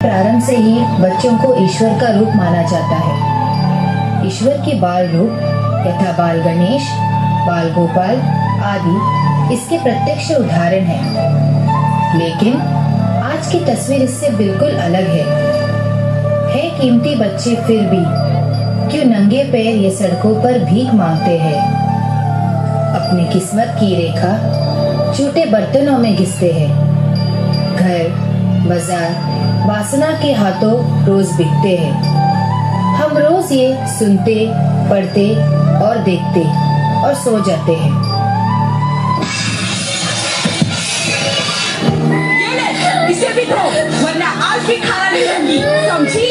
प्रारंभ से ही बच्चों को ईश्वर का रूप माना जाता है। ईश्वर के बाल रूप यथा बाल गणेश, बाल गोपाल आदि इसके प्रत्यक्ष उदाहरण हैं। लेकिन आज की तस्वीर इससे बिल्कुल अलग है कीमती बच्चे फिर भी क्यों नंगे पैर ये सड़कों पर भीख मांगते हैं। अपनी किस्मत की रेखा छोटे बर्तनों में घिसते हैं। घर, बाजार, वासना के हाथों रोज बिकते हैं। हम रोज ये सुनते, पढ़ते और देखते और सो जाते हैं। इसे भी दो, वरना आज भी खाना नहीं दूंगी, समझी?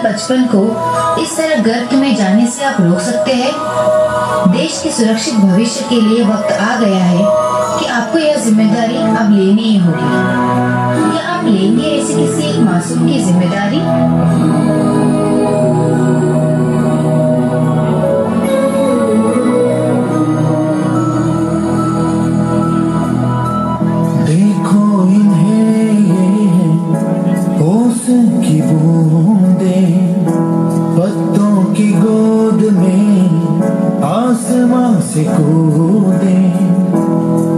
बचपन को इस तरह गर्त में जाने से आप रोक सकते हैं? देश के सुरक्षित भविष्य के लिए वक्त आ गया है कि आपको यह जिम्मेदारी अब लेनी ही होगी। क्या आप लेंगे ऐसे किसी एक मासूम की जिम्मेदारी? देखो इन्हें होश की बूंदें पत्तों की गोद में आसमां से कूदे,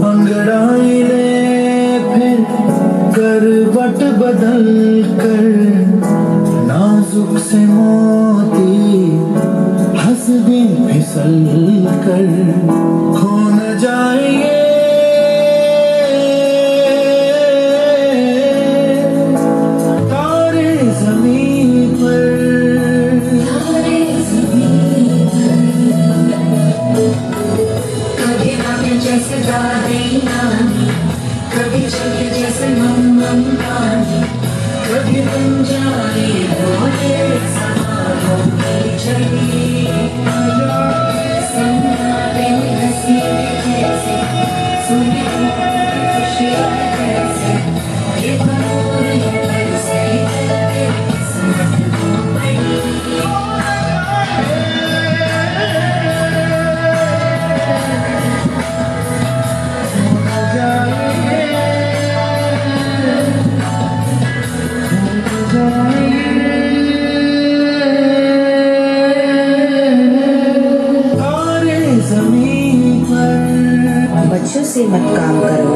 अंगड़ाई ले फिर करवट बदल कर नाजुक से मोती हंसदे फिसल कर खो न जाएंगे से मत काम करो,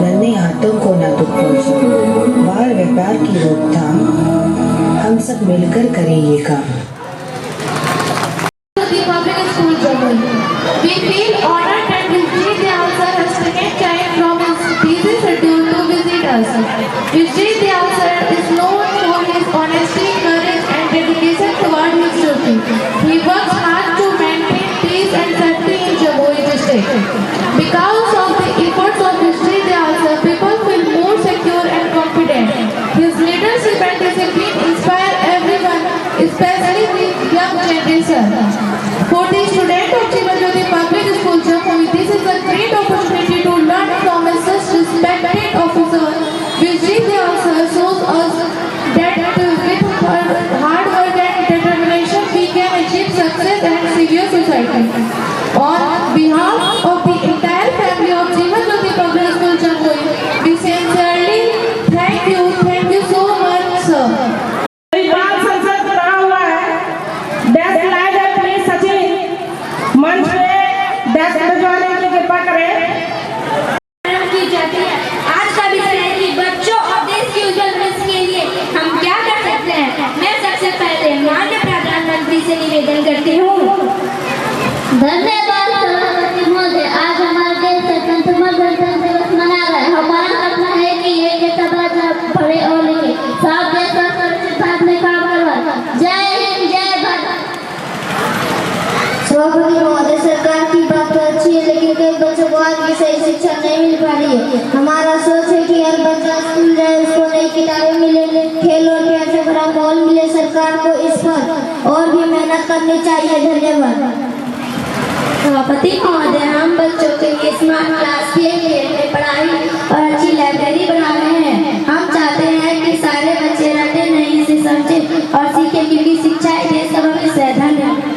नन्हे हाथों को न दुख पहुंचे। बाल व्यापार की रोकथाम हम सब मिलकर करें ये काम। We feel honored that Vijay Dayal sir has taken time from his busy schedule to visit us. Vijay Dayal sir is known for his honesty, courage and dedication toward his duty. He works hard to maintain peace and safety in Jamui district. Because of the efforts of Vijay Dayal sir, people feel more secure and confident. His leadership and discipline inspire everyone, especially the young generation. For the student of Jeevanjyoti Public School Jamui, this is a great opportunity to learn from a such respected officer. Vijay Dayal sir shows us that with hard work and determination we can achieve success and save your society. On behalf of the entire family of Jeevanjyoti Public School Jamui, we sincerely thank you so much, sir. मंच पे dash बजवाने की कृपा करें। की जाती है। आज का विषय है कि बच्चों और देश की उज्जवल भविष्य के लिए हम क्या कर सकते हैं। मैं सबसे पहले माननीय प्रधानमंत्री से निवेदन करती हूँ। धन्यवाद सभापति महोदय। आज हमारा देश स्वतंत्रता दिवस मना रहा है। हमारा सपना है कि ये बड़ा बड़े और लिखे साफ देश का सुरक्षित भारत में काम करवा। जय हिंद, जय भारत। सभापति महोदय, सरकार की बात तो अच्छी है लेकिन कई बच्चों को आज की सही शिक्षा नहीं मिल पा रही है। हमारा सोच है कि हर बच्चा स्कूल जाए, उसको नई किताबें मिले, खेल और प्यार से भरा माहौल मिले। सरकार को इस पर और भी मेहनत करनी चाहिए। धन्यवाद। सभापति महोदय, हम बच्चों के लिए स्मार्ट क्लास के लिए पढ़ाई और अच्छी लाइब्रेरी बना रहे हैं। हम चाहते हैं कि सारे बच्चे रटे नहीं से समझे और सीखे, क्योंकि शिक्षा एक देश का भविष्य है। धन्यवाद।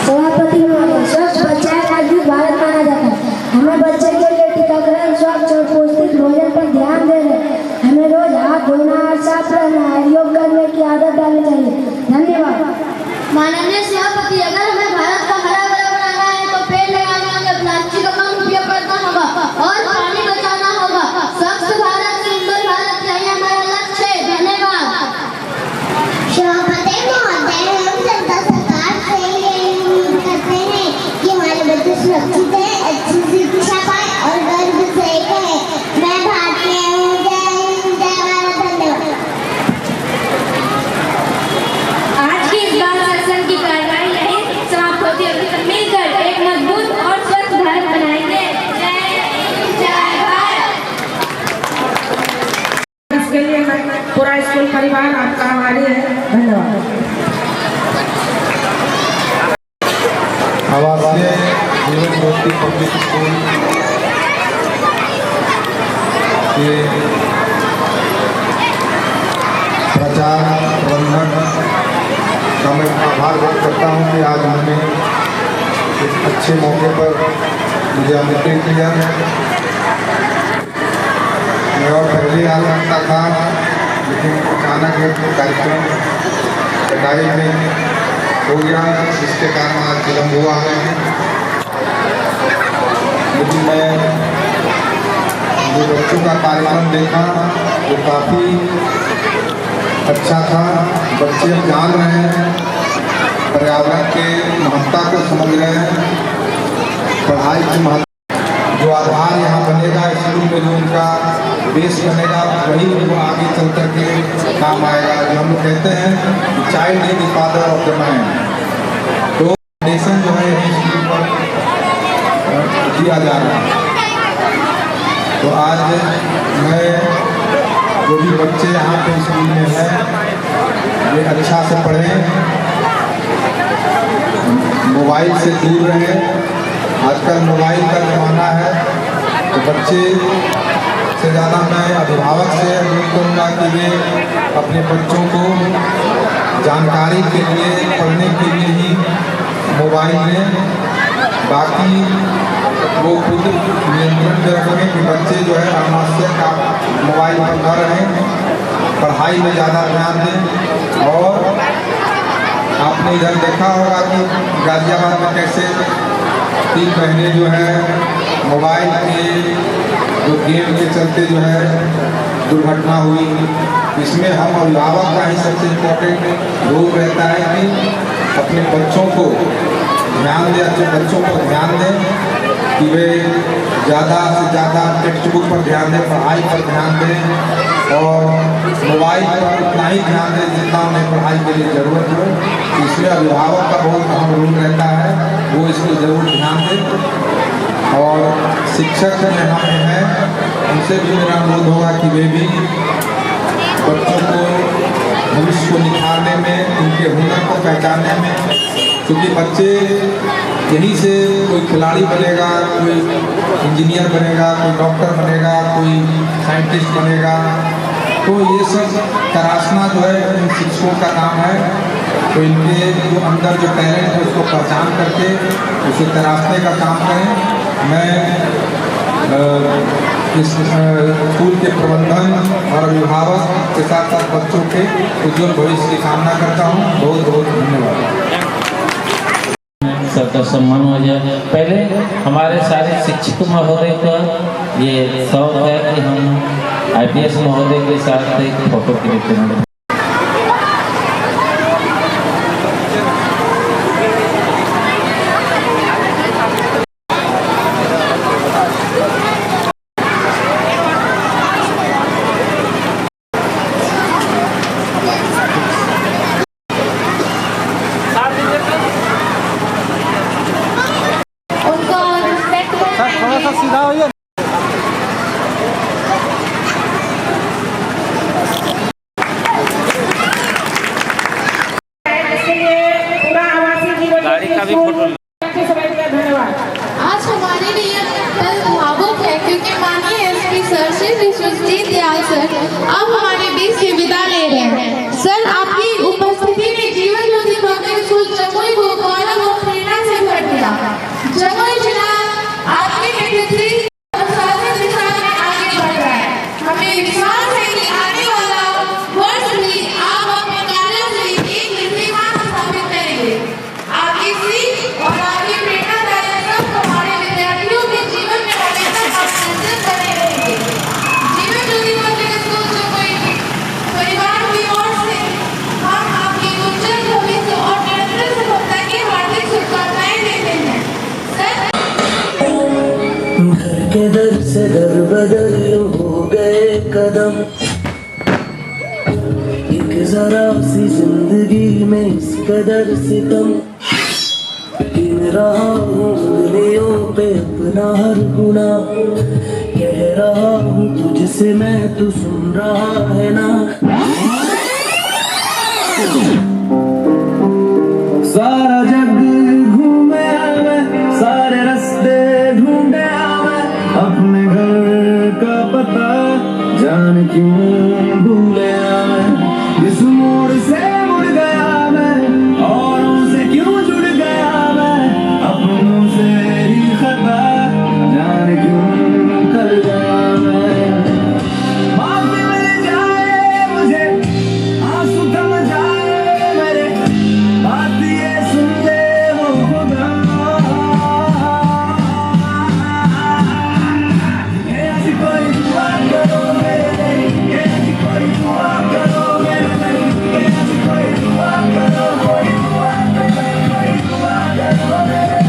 सभापति महोदय, स्वच्छ बच्चा मजबूत भारत माना जाता है। हमें बच्चे के लिए टीकाकरण, स्वच्छ और पौष्टिक भोजन पर ध्यान दे रहे हैं। हमें रोज हाथ धोना और साफ रहना है, योग करने की आदत डालनी चाहिए। धन्यवाद। माननीय सभापति, अगर हमें भारत को हरा भरा बनाना है तो पेड़ लगाने होंगे, प्लास्टिक का कम उपयोग करना होगा और पानी बचाना होगा। स्वच्छ भारत, सुंदर भारत, यही हमारा लक्ष्य है। धन्यवाद। सभापति महोदय, हम जनता सरकार से ये उम्मीद करते हैं कि हमारे बच्चे सुरक्षित है, अच्छी शिक्षा पाए और गर्व से कहें, मैं भारतीय हूँ। जय हिंद, जय भारत। धन्यवाद। आज की इस बाल सत्संग की कार्यवाही यही समाप्त होती है। मिलकर एक मजबूत और स्वस्थ भारत बनाएंगे। जय हिंद, जय भारत। इसके लिए पूरा स्कूल परिवार आपका आभारी है। धन्यवाद। आवासीय जीवनज्योति पब्लिक स्कूल के प्रचार प्रबंधन का मैं आभार व्यक्त करता हूँ कि आज उन्होंने इस अच्छे मौके पर मुझे आमंत्रित किया। मैं और पहले आ सकता था, लेकिन अचानक एक कार्यक्रम कटाई में हो गया, जिसके कारण आज विलम्ब हुआ है। लेकिन मैं जो बच्चों का कार्यक्रम देखा वो काफ़ी अच्छा था। बच्चे अब जान रहे हैं, पर्यावरण के महत्ता को समझ रहे हैं, पढ़ाई की महत्ता। जो आधार यहाँ बनेगा स्कूल में, जो उनका बेस बनेगा, वही उनको आगे चल कर के काम आएगा। जो हम लोग कहते हैं child is the father of the man, तो फाउंडेशन जो है यही स्कूल पर दिया जा रहा है। तो आज मैं जो भी बच्चे यहाँ पे स्कूल में हैं, ये अच्छा से पढ़ें, मोबाइल से दूर रहें। आजकल मोबाइल का ज़माना है, तो बच्चे से ज़्यादा मैं अभिभावक से अनुरोध करूँगा कि वे अपने बच्चों को जानकारी के लिए, पढ़ने के लिए ही मोबाइल लें। बाकी वो खुद नियंत्रण में रखें कि बच्चे जो है अनावश्यक मोबाइल पर न रहें, पढ़ाई में ज़्यादा ध्यान दें। और आपने इधर देखा होगा कि गाजियाबाद में कैसे तीन बहनें जो है मोबाइल के जो गेम के चलते जो है दुर्घटना हुई। इसमें हम अभिभावक का ही सबसे इम्पोर्टेंट रोल रहता है कि अपने बच्चों को ध्यान दें, अपने बच्चों को ध्यान दें कि वे ज़्यादा से ज़्यादा टेक्स्ट बुक पर ध्यान दें, पढ़ाई पर ध्यान दें और मोबाइल पर उतना ही ध्यान दें जितना उन्हें पढ़ाई के लिए ज़रूरत हो। इसमें अभिभावक का बहुत अहम रोल रहता है, वो इसको ज़रूर ध्यान दें। और शिक्षक यहाँ पे हैं, उनसे भी मेरा अनुरोध होगा कि वे भी बच्चों को भविष्य को निखारने में, उनके हुनर को पहचानने में, क्योंकि बच्चे यहीं से कोई खिलाड़ी बनेगा, कोई इंजीनियर बनेगा, कोई डॉक्टर बनेगा, कोई साइंटिस्ट बनेगा, तो ये सब तराशना जो है इन शिक्षकों का काम है। तो इनके जो अंदर जो टैलेंट है उसको पहचान करके उसे तराशने का काम करें। मैं इस स्कूल के प्रबंधन और अभिभावक के साथ साथ बच्चों के उज्जवल भविष्य की कामना करता हूँ। बहुत बहुत धन्यवाद। सबका सम्मान हो जाए। पहले हमारे सारे शिक्षक महोदय का ये शौक है कि हम IPS महोदय के साथ एक फोटो क्लिक करें। सीधा होइए। आज हमारे लिए पल भावुक है क्योंकि माननीय SP sir Shri Vishwajeet Dayal sir अब हमारे बीच से विदा ले रहे हैं। सर आपकी उपस्थिति में जीवन ज्योति पब्लिक स्कूल जमुई को गौरव और प्रेरणा से भर दिया। जमुई जिला आपके नेतृत्व के दर से दर बदल हो गए कदम, एक जरा सी जिंदगी में इस कदर सितम, गिन रहा हूँ उंगलियों पे अपना हर गुना, कह रहा हूँ तुझसे मैं, तू सुन रहा है ना। सारा जग घूमे मैं, सारे रास्ते ढूंढे मैं, अपने घर का पता जान क्यों भूले मैं, जिस मोड़ से मुड़ गया मैं और उनसे क्यों जुड़ गया मैं, अपनों से ही खता जान क्यों कर गया मैं। माफी मिल जाए मुझे, आंसू थम जाए मेरे, बात ये सुन ले वो खुदा, कोई दुआ करो मेरे, कोई दुआ करो मेरे, कोई दुआ करो, कोई दुआ करो, कोई दुआ करो मेरे।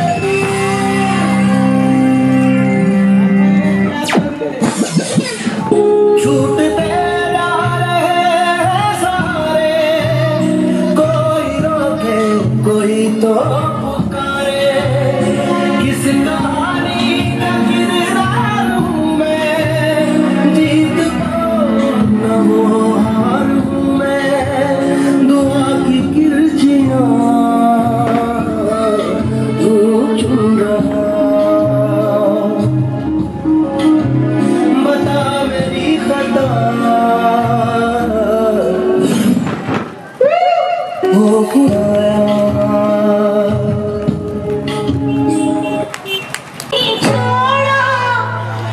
छूटते जा रहे हैं सारे, कोई रोके कोई तो पुकारे, किस कहानी का किरदार हूँ मैं, जीत न हो हार हूँ मैं, दुआ की किरचियाँ तू चुन रहा, बता मेरी खता हो खुदाया।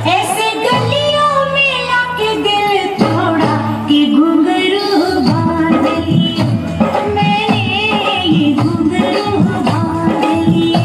ऐसे गलियों में लाके दिल तोड़ा कि घुंघरू बांध लिए मैंने, ये घुंघरू बांध लिए।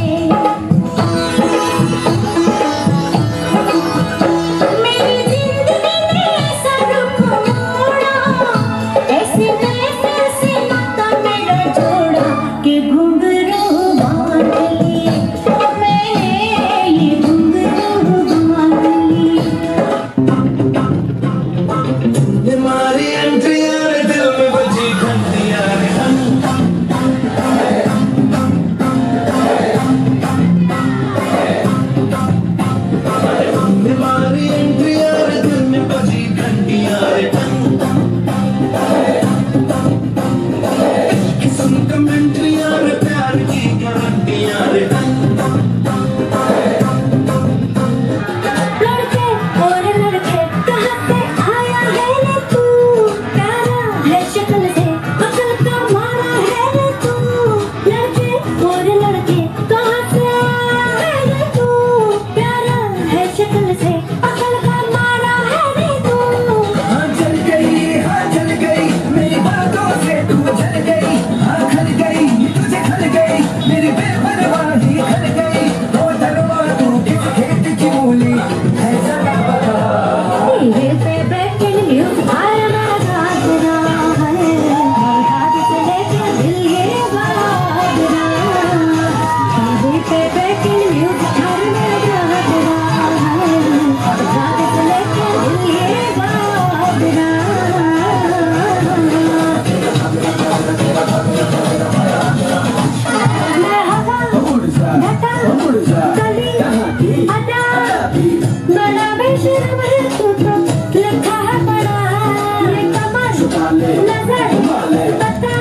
ले बता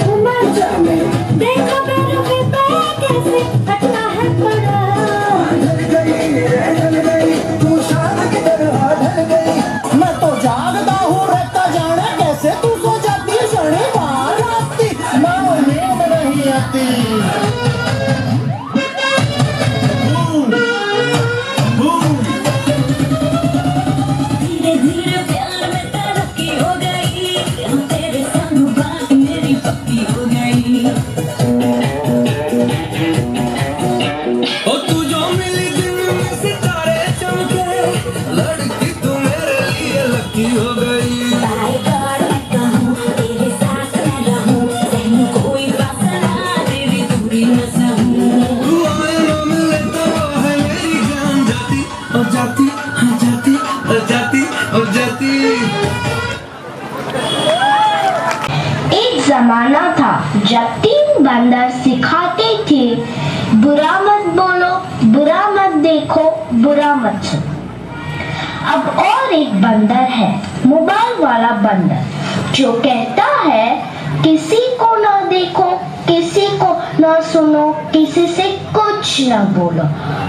घुमा जाने देखो पैरों के पैर कैसे हटता है पड़ा ढल गई तू शाम की तरह ढल गई मैं तो जागता हूँ रहता जाने कैसे तू सो जाती सड़े बाहर आती मैं नींद नहीं आती जमाना था जब 3 बंदर सिखाते थे बुरा मत बोलो, बुरा मत देखो, बुरा मत सुनो। अब और एक बंदर है, मोबाइल वाला बंदर, जो कहता है किसी को ना देखो, किसी को ना सुनो, किसी से कुछ ना बोलो।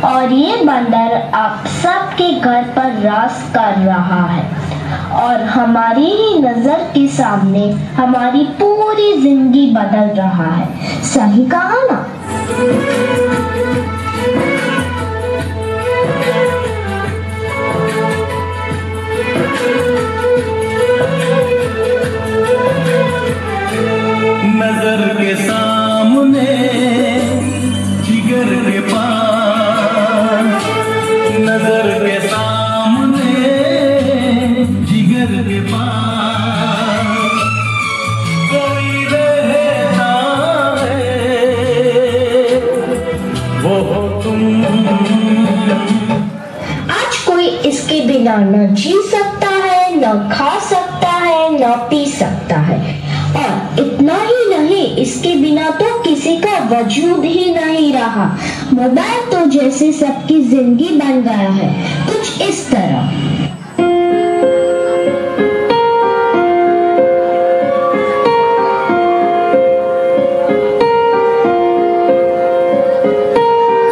और ये बंदर आप सबके घर पर राज कर रहा है और हमारी ही नजर के सामने हमारी पूरी जिंदगी बदल रहा है। सही कहा ना? नजर के सामने जिगर के पास, नजर के सामने जिगर के पास कोई रहता है वो तुम। आज कोई इसके बिना न जी सकता है, न खा सकता है, न पी सकता है। और इतना ही नहीं, इसके बिना तो किसी का वजूद ही नहीं रहा। मोबाइल तो जैसे सबकी जिंदगी बन गया है, कुछ इस तरह।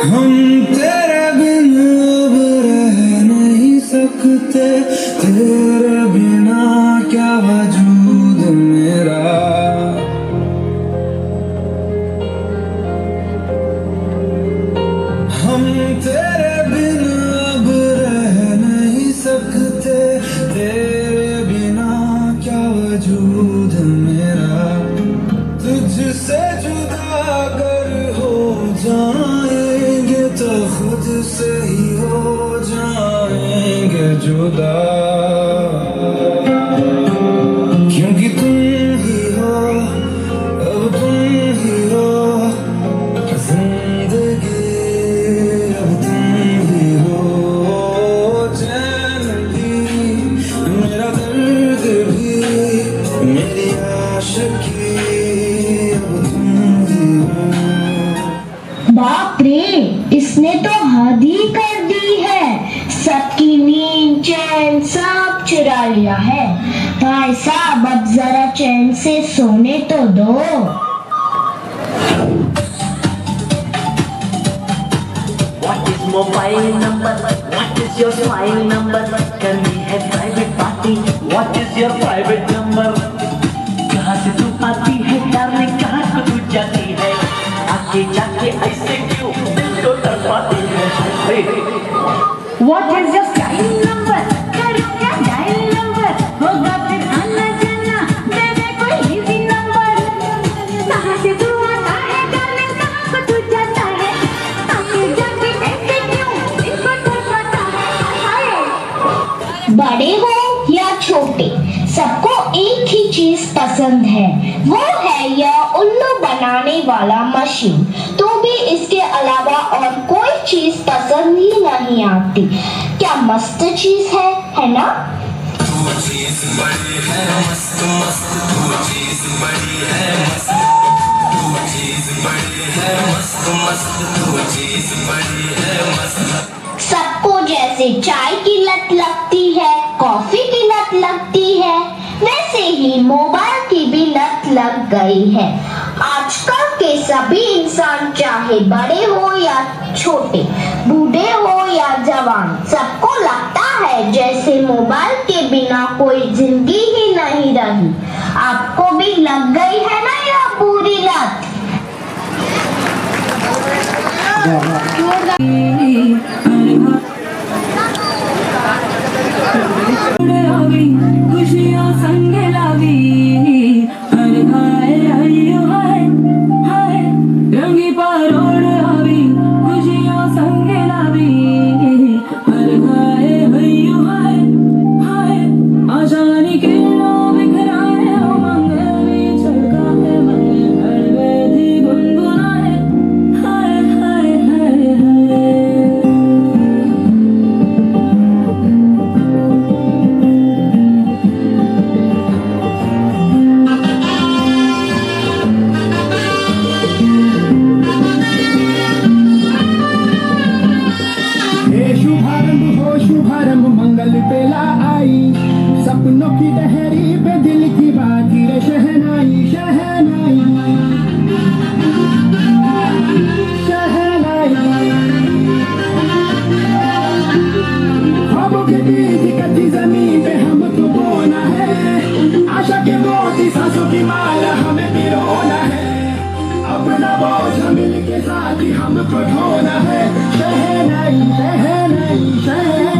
हम तेरे बिन अब रह नहीं सकते, तेरे बिना क्या वजूद मेरा। हम तेरे बिन अब रह नहीं सकते, तेरे बिना क्या वजूद मेरा। तुझसे जुदा अगर हो जाएंगे तो खुद से ही हो जाएंगे जुदा, क्योंकि तुम ही हो, अब तुम ही हो जिंदगी, अब तुम ही हो चैन भी, मेरा दर्द भी, मेरी आशिकी, अब तुम ही हो। बाप रे, इसने तो हद ही कर दी है। सबकी नींद चैन सब चुरा लिया है। भाई साहब, अब जरा चैन से सोने तो दो। What is mobile number? What is your file number? Can we have private party? What is your private number? कहाँ से तू आती है डार्लिंग, कहाँ को तू जाती है, आके जाके ऐसे क्यों दिल को तड़पाती है। What is your style number? करो क्या dial number? होगा फिर आना जाना, दे दे कोई easy number। कहाँ से तू आता है डार्लिंग, कहाँ को तू जाता है, आके जाके ऐसे क्यों दिल को तड़पाता है। बड़े हो या छोटे, सबको एक ही चीज पसंद है, वो है यह उल्लू बनाने वाला मशीन। तो भी इसके अलावा और कोई चीज पसंद ही नहीं आती। क्या मस्त चीज है ना? वो चीज बड़ी है मस्त मस्त, वो चीज बड़ी है मस्त, वो चीज बड़ी है मस्त मस्त, वो चीज बड़ी है मस्त। सबको जैसे चाय की लत लगती है, कॉफी की लत लगती है, वैसे ही ही मोबाइल की भी लत लग गई है। आजकल के सभी इंसान, चाहे बड़े हो या छोटे, बूढ़े हो या जवान, सबको लगता है जैसे मोबाइल के बिना कोई जिंदगी ही नहीं रही। आपको भी लग गई है ना यह बुरी लत? खुशियाँ संग लावी, हर खाए आइयो हाय हाय, रंगी पारोड़ आवी, खुशियाँ संग लावी, हर खाए आइयो हाय हाय, आशानी के लोग बिखराए उमंग में छलकाए मन, हर वेदी गुनगुनाए हाय हाय हाय हाय। शुभारंभ मंगल बेला आई, सपनों की लहरी पे दिल की बाजी रे शहनाई शहनाई शहनाई। ख्वाबों के बीच कच्ची जमीन पे हमको बोना है, आशा के मोती सांसों की माला हमें पिरोना है, अपना बोझ मिल के साथ ही हमको ढोना है। शहनाई शहनाई शहनाई।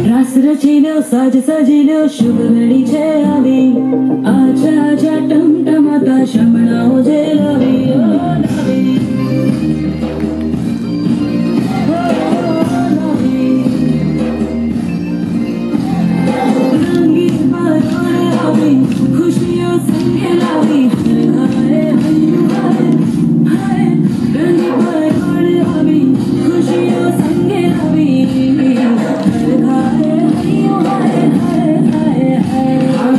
रास रचिलो साज सजिलो शुभ घड़ी छे आवी, आजा आजा टमटमाता शमणा हो जे लावी ओ लावी ओ लावी। रंगी बादल आवी, खुशियों संग लावी, हर घारे हयू हाय हाय, रंगी बादल आवी, खुशियों संग लावी, हर घारे हयू हाय हाय हाय हाय।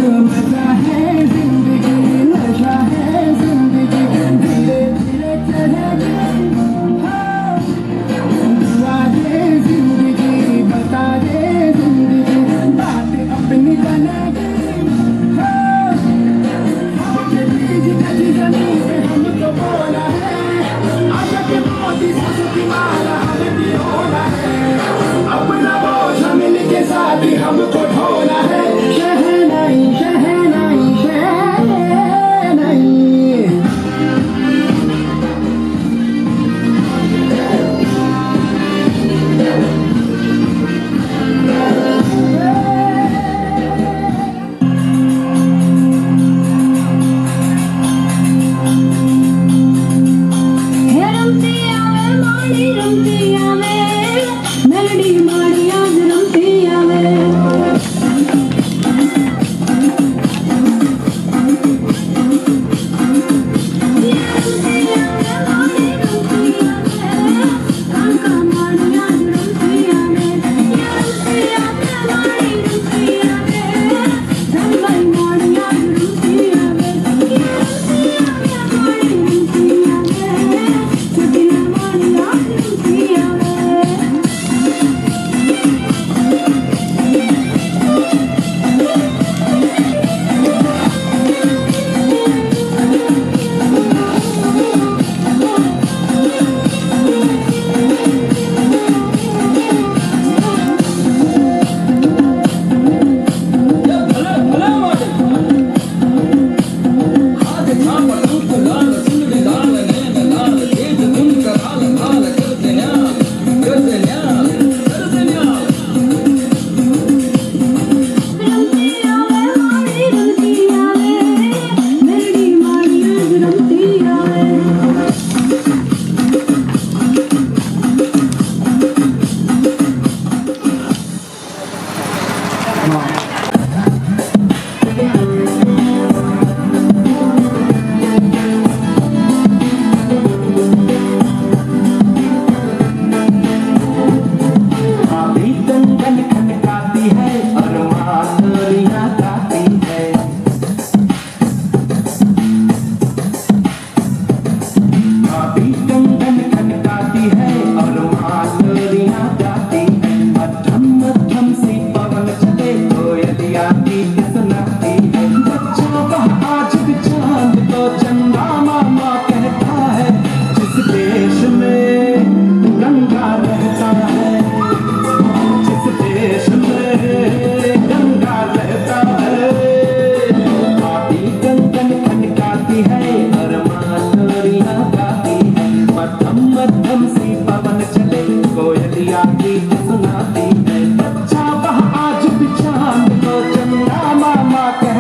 गीत सुनाती है। बच्चों का आज भी चांद को चंदा मामा कहता है। जिस देश में गंगा रहता है, जिस देश में गंगा रहता है, आती कंकन खनकाती है और माँ तोरियां गाती है। मध्यम मध्यम सी पवन चले, कोयलिया गीत सुनाती है। बच्चा वह आज भी चांद को चंदा मामा कहता है।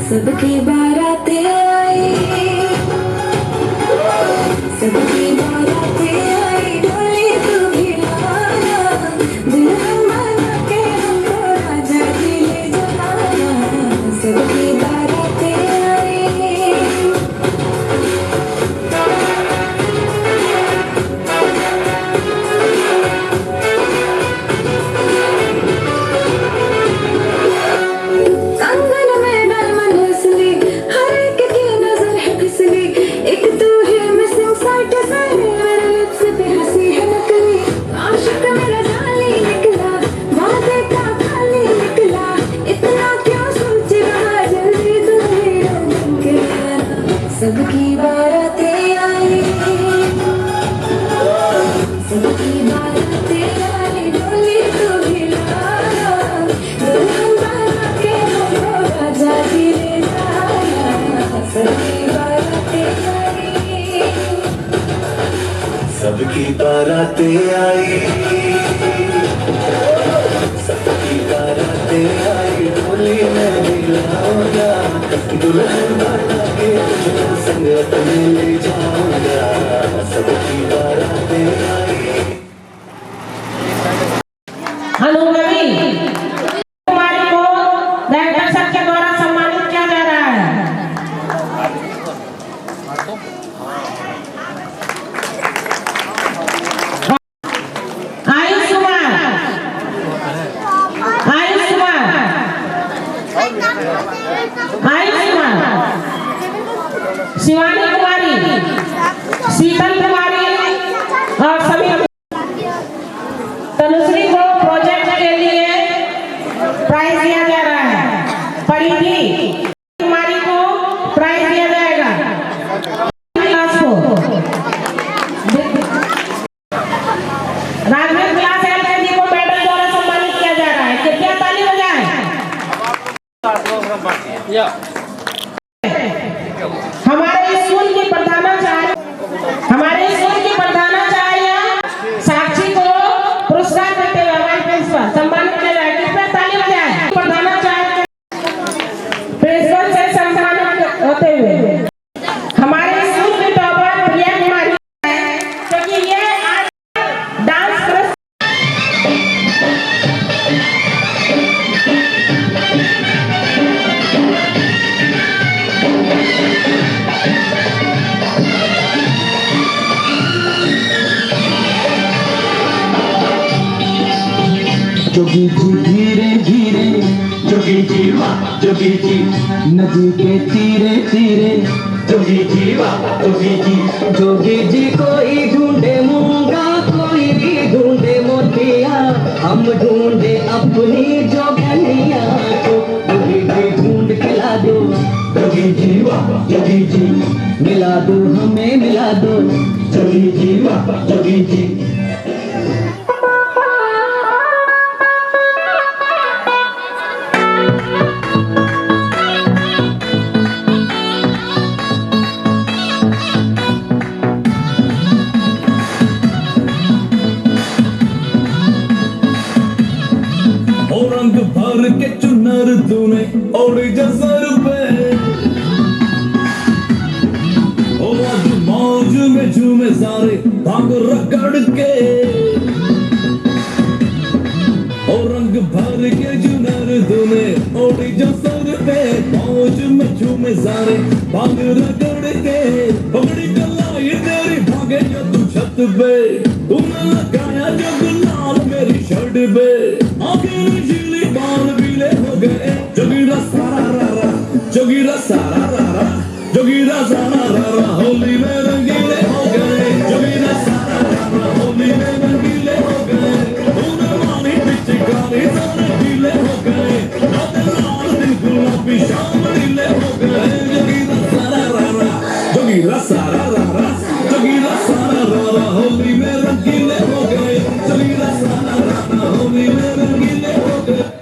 सबकी बारातें आई, सबकी बारातें आई, डोली तू भी लाना, दुल्हन बना के हमको राजा जी ले जाना। सबकी बारातें आई, कंगन में डायमंड हंसली, हर एक की नजर है फिसली, एक तू ही मिसिंग साइट से मेरे लिप्स पे हंसी है नकली। आशिक मेरा जाली निकला, वादे का खाली निकला, इतना क्यों सोच रहा, जल्दी तुम्हें बन के आना। सबकी बारातें आई, सबकी बारातें आई, डोली तू भी लाना, दुल्हन बना के हमको राजा जी ले जाना। सबकी बारातें आई, सबकी बारातें आई, सबकी बारातें आई, डोली में मिलाऊंगा, दुल्हन बना के तुझे संगत में ले जाऊंगा। सबकी बारातें आई। अनुगवी कुमारी को डायरेक्टर साहब के द्वारा सम्मानित किया जा रहा है। आयुष कुमार, आयुष कुमार, आयुष कुमार, शिवानी कुमारी, शीतल कुमारी और सभी तनुश्री को प्रोजेक्ट के लिए प्राइज दिया जा रहा है। परिधि कुमारी को प्राइज दिया जाएगा। क्लास को राजवीर क्लास एलकेजी को मेडल द्वारा सम्मानित किया जा रहा है। कृपया ताली बजाएं। हमारे स्कूल की प्रधानाचार्य, हमारे स्कूल की प्रधानाचार्य साक्षी को पुरस्कार देते हुए हमारे प्रिंसिपल सम्मानित किया जाए। कृपया ताली बजाएं। प्रधानाचार्य प्रिंसिपल से सम्मानित होते हुए हमारे स्कूल की टॉपर प्रिया कुमारी है, क्योंकि ये आज डांस जोगी जी धीरे धीरे, जोगी जी वाह जोगी जी, नदी के तीरे तीरे, जोगी जी वाह जोगी जी। जोगी जी कोई ढूंढे मूंगा, कोई भी ढूंढे मोतिया, हम ढूंढे अपनी जोगनिया को। जोगी जी ढूंढ के ला दो, जोगी जी वाह जोगी जी, मिला दो हमें मिला दो, जोगी जी वाह जोगी जी। रंग भर के चुनर तूने ओढ़ी जसर पे, ओ आज मौज में झूमे सारे भाग रगड़ के। ओ रंग भर के चुनर तूने ओढ़ी जसर पे, मौज में झूमे सारे भाग रगड़ के। बगड़ी कलाई तेरी भागे जो तू छत छत पे, तूने लगाया जब लाल मेरी शर्ट पे, आगे नीली बाल पीले हो गए, जोगीरा सारा रारा, जोगीरा सारा रारा, जोगीरा सारा रारा, होली में रंगीले हो गए, जोगीरा सारा रारा, होली में रंगीले हो गए, तूने मानी पिचकारी सारे पीले हो गए, रात लाल दिन गुलाबी शाम नीले हो गए, जोगीरा सारा रारा, जोगीरा सारा रारा, जोगीरा सारा रारा, होली में रंगीले हो गए, जोगीरा सारा रारा, होली में रंगीले हो गए।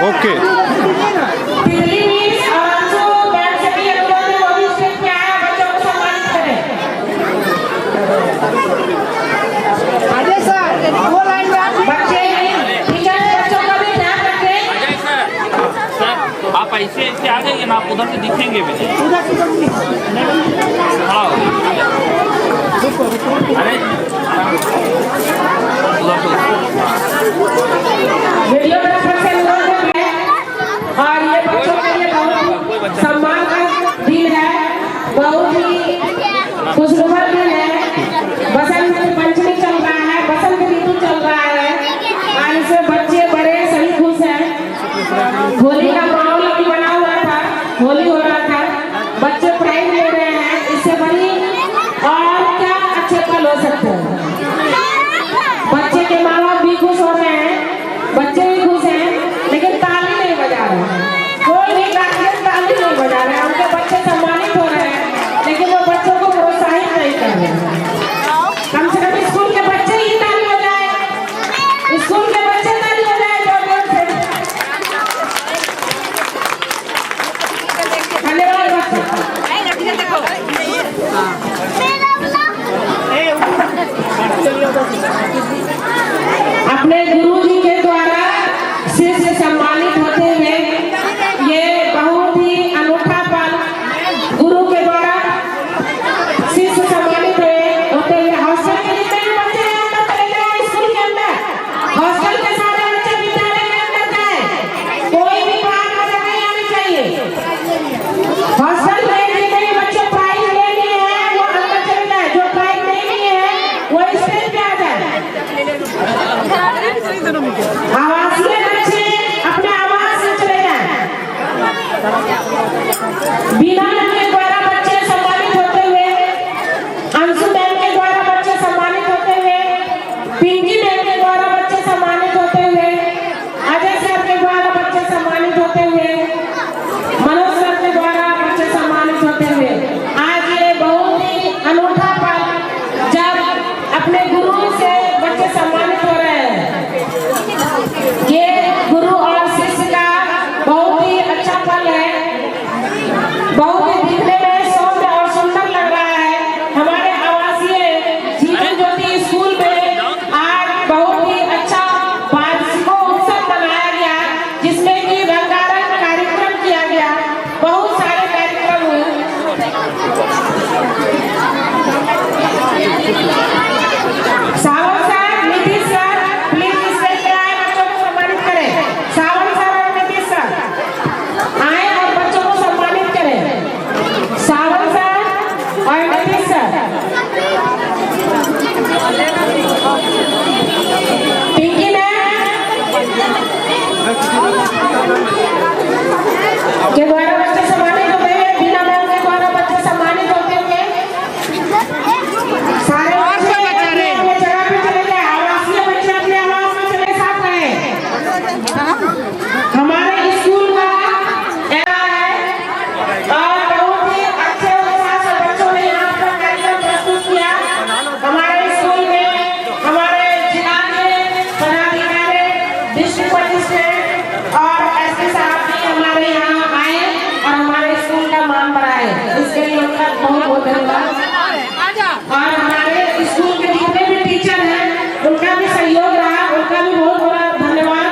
ओके आप ऐसे ऐसे आ जाइए ना, आप उधर से दिखेंगे भी नहीं। अरे वीडियोग्राफर से अनुरोध है और ये बच्चों के लिए बहुत सम्मान का दिन है, बहुत ही खुशनुमा दिन है। बसंत पंचमी चल रहा है, बसंत ऋतु चल रहा है और इसमें बच्चे बड़े सभी खुश हैं। होली का माहौल अभी बना हुआ था, होली हो रहा था, बच्चे प्राइज ले रहे हैं, इससे बड़ी और क्या अच्छे पल हो सकते हैं। बच्चे के माँ बाप भी खुश हो रहे हैं, बच्चे भी खुश हैं, लेकिन ताली नहीं बजा रहे हैं, कोई भी गार्जियन ताली नहीं बजा रहे हैं। उनके बच्चे सम्मानित हो रहे हैं, लेकिन वो बच्चों को प्रोत्साहित नहीं कर रहे हैं। कम से कम स्कूल के बच्चे ही ताली बजाए, स्कूल के बच्चे ताली बजाए जोर से। धन्यवाद बच्चे। अपने गुरुजी के द्वारा शिष्य सम्मानित होते हुए ये बहुत ही अनूठा पल, गुरु के द्वारा शिष्य सम्मानित होते हुए हॉस्टल के जितने भी बच्चे हैं अंदर चले जाए, स्कूल के अंदर हॉस्टल के सारे बच्चे विद्यालय के अंदर जाए, कोई भी बाहर नजर नहीं आनी चाहिए। हॉस्टल में जितने भी बच्चे प्राइज ले लिए हैं वो अंदर चले जाए, जो प्राइज नहीं लिए हैं वो स्टेज पे आ जाए। आवासीय बीना मैम के द्वारा बच्चे सम्मानित होते हुए, अंशु मैम के द्वारा बच्चे सम्मानित होते हुए, पिंकी मैम के द्वारा बच्चे सम्मानित होते हुए, अजय सर के द्वारा बच्चे सम्मानित होते हुए, मनोज सर के द्वारा बच्चे सम्मानित होते हुए आज ये बहुत ही अनूठा पल जब अपने गुरु से बच्चे सम्मानित हो रहे हैं। ये गुरु और शिष्य का बहुत ही अच्छा पल है, बहुत ही दिखने में सौम्य और सुंदर लग रहा है। हमारे आवासीय जीवन ज्योति स्कूल में आज बहुत ही अच्छा वार्षिकोत्सव मनाया गया, जिसमें कि रंगारंग कार्यक्रम किया गया, बहुत सारे कार्यक्रम हुए। Sawant sir, Nitish sir, please stage पे आए, बच्चों को सम्मानित करें। सावंत सर और नीतीश सर आए और बच्चों को सम्मानित करें। सावंत सर और नीतीश सर, पिंकी मैम के द्वारा बच्चे सम्मानित होते हुए, बीना मैम के द्वारा बच्चे सम्मानित होते हुए, सारे बच्चे अपने जगह पे चले गए। आवासीय बच्चे अपने आवास में चले साथ रहे। हमारे स्कूल का era है और बहुत ही अच्छे उत्साह से बच्चों ने यहाँ पर कार्यक्रम प्रस्तुत किया। हमारे स्कूल में हमारे जिला के पदाधिकारी, डिस्ट्रिक्ट मजिस्ट्रेट और एसपी साहब भी हमारे यहाँ आए और हमारे स्कूल का मान बढ़ाए। इसके लिए उनका बहुत बहुत धन्यवाद। और हमारे स्कूल के जितने भी टीचर हैं उनका भी सहयोग रहा, उनका भी बहुत बड़ा धन्यवाद।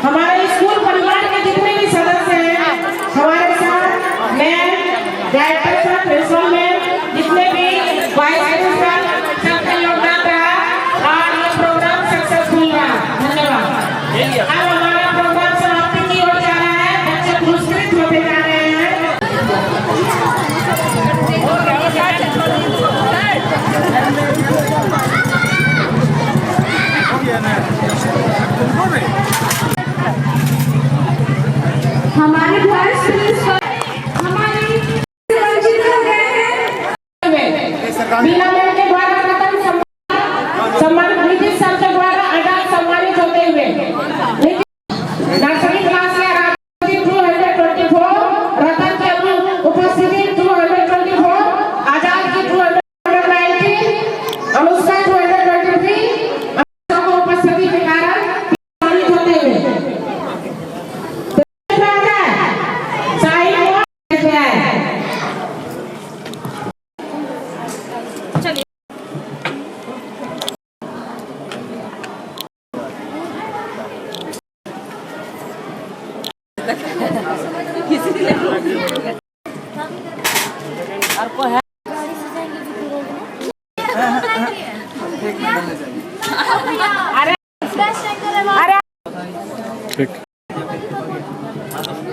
हमारे स्कूल परिवार के जितने भी सदस्य हैं हमारे साथ, ma'am, director sir, principal ma'am, जितने भी वाइस प्रिंसिपल, सबका योगदान रहा और ये प्रोग्राम सक्सेसफुल रहा। धन्यवाद। अब हमारा प्रोग्राम समाप्ति की ओर जा रहा है, बच्चे पुरस्कृत होते जा रहे हैं। हमारे वाइस प्रिंसिपल हमारी वंचित हो गए हैं। बीना मैम के द्वारा प्रथम सम्मानित, नीतीश सर के द्वारा अडाल सम्मानित होते हुए, नर्सरी क्लास के राजनीति 224, रतन की उपस्थिति 224, आजाद की 290, अनुष्का 223, बच्चों को उपस्थिति के कारण सम्मानित होते हुए ठीक।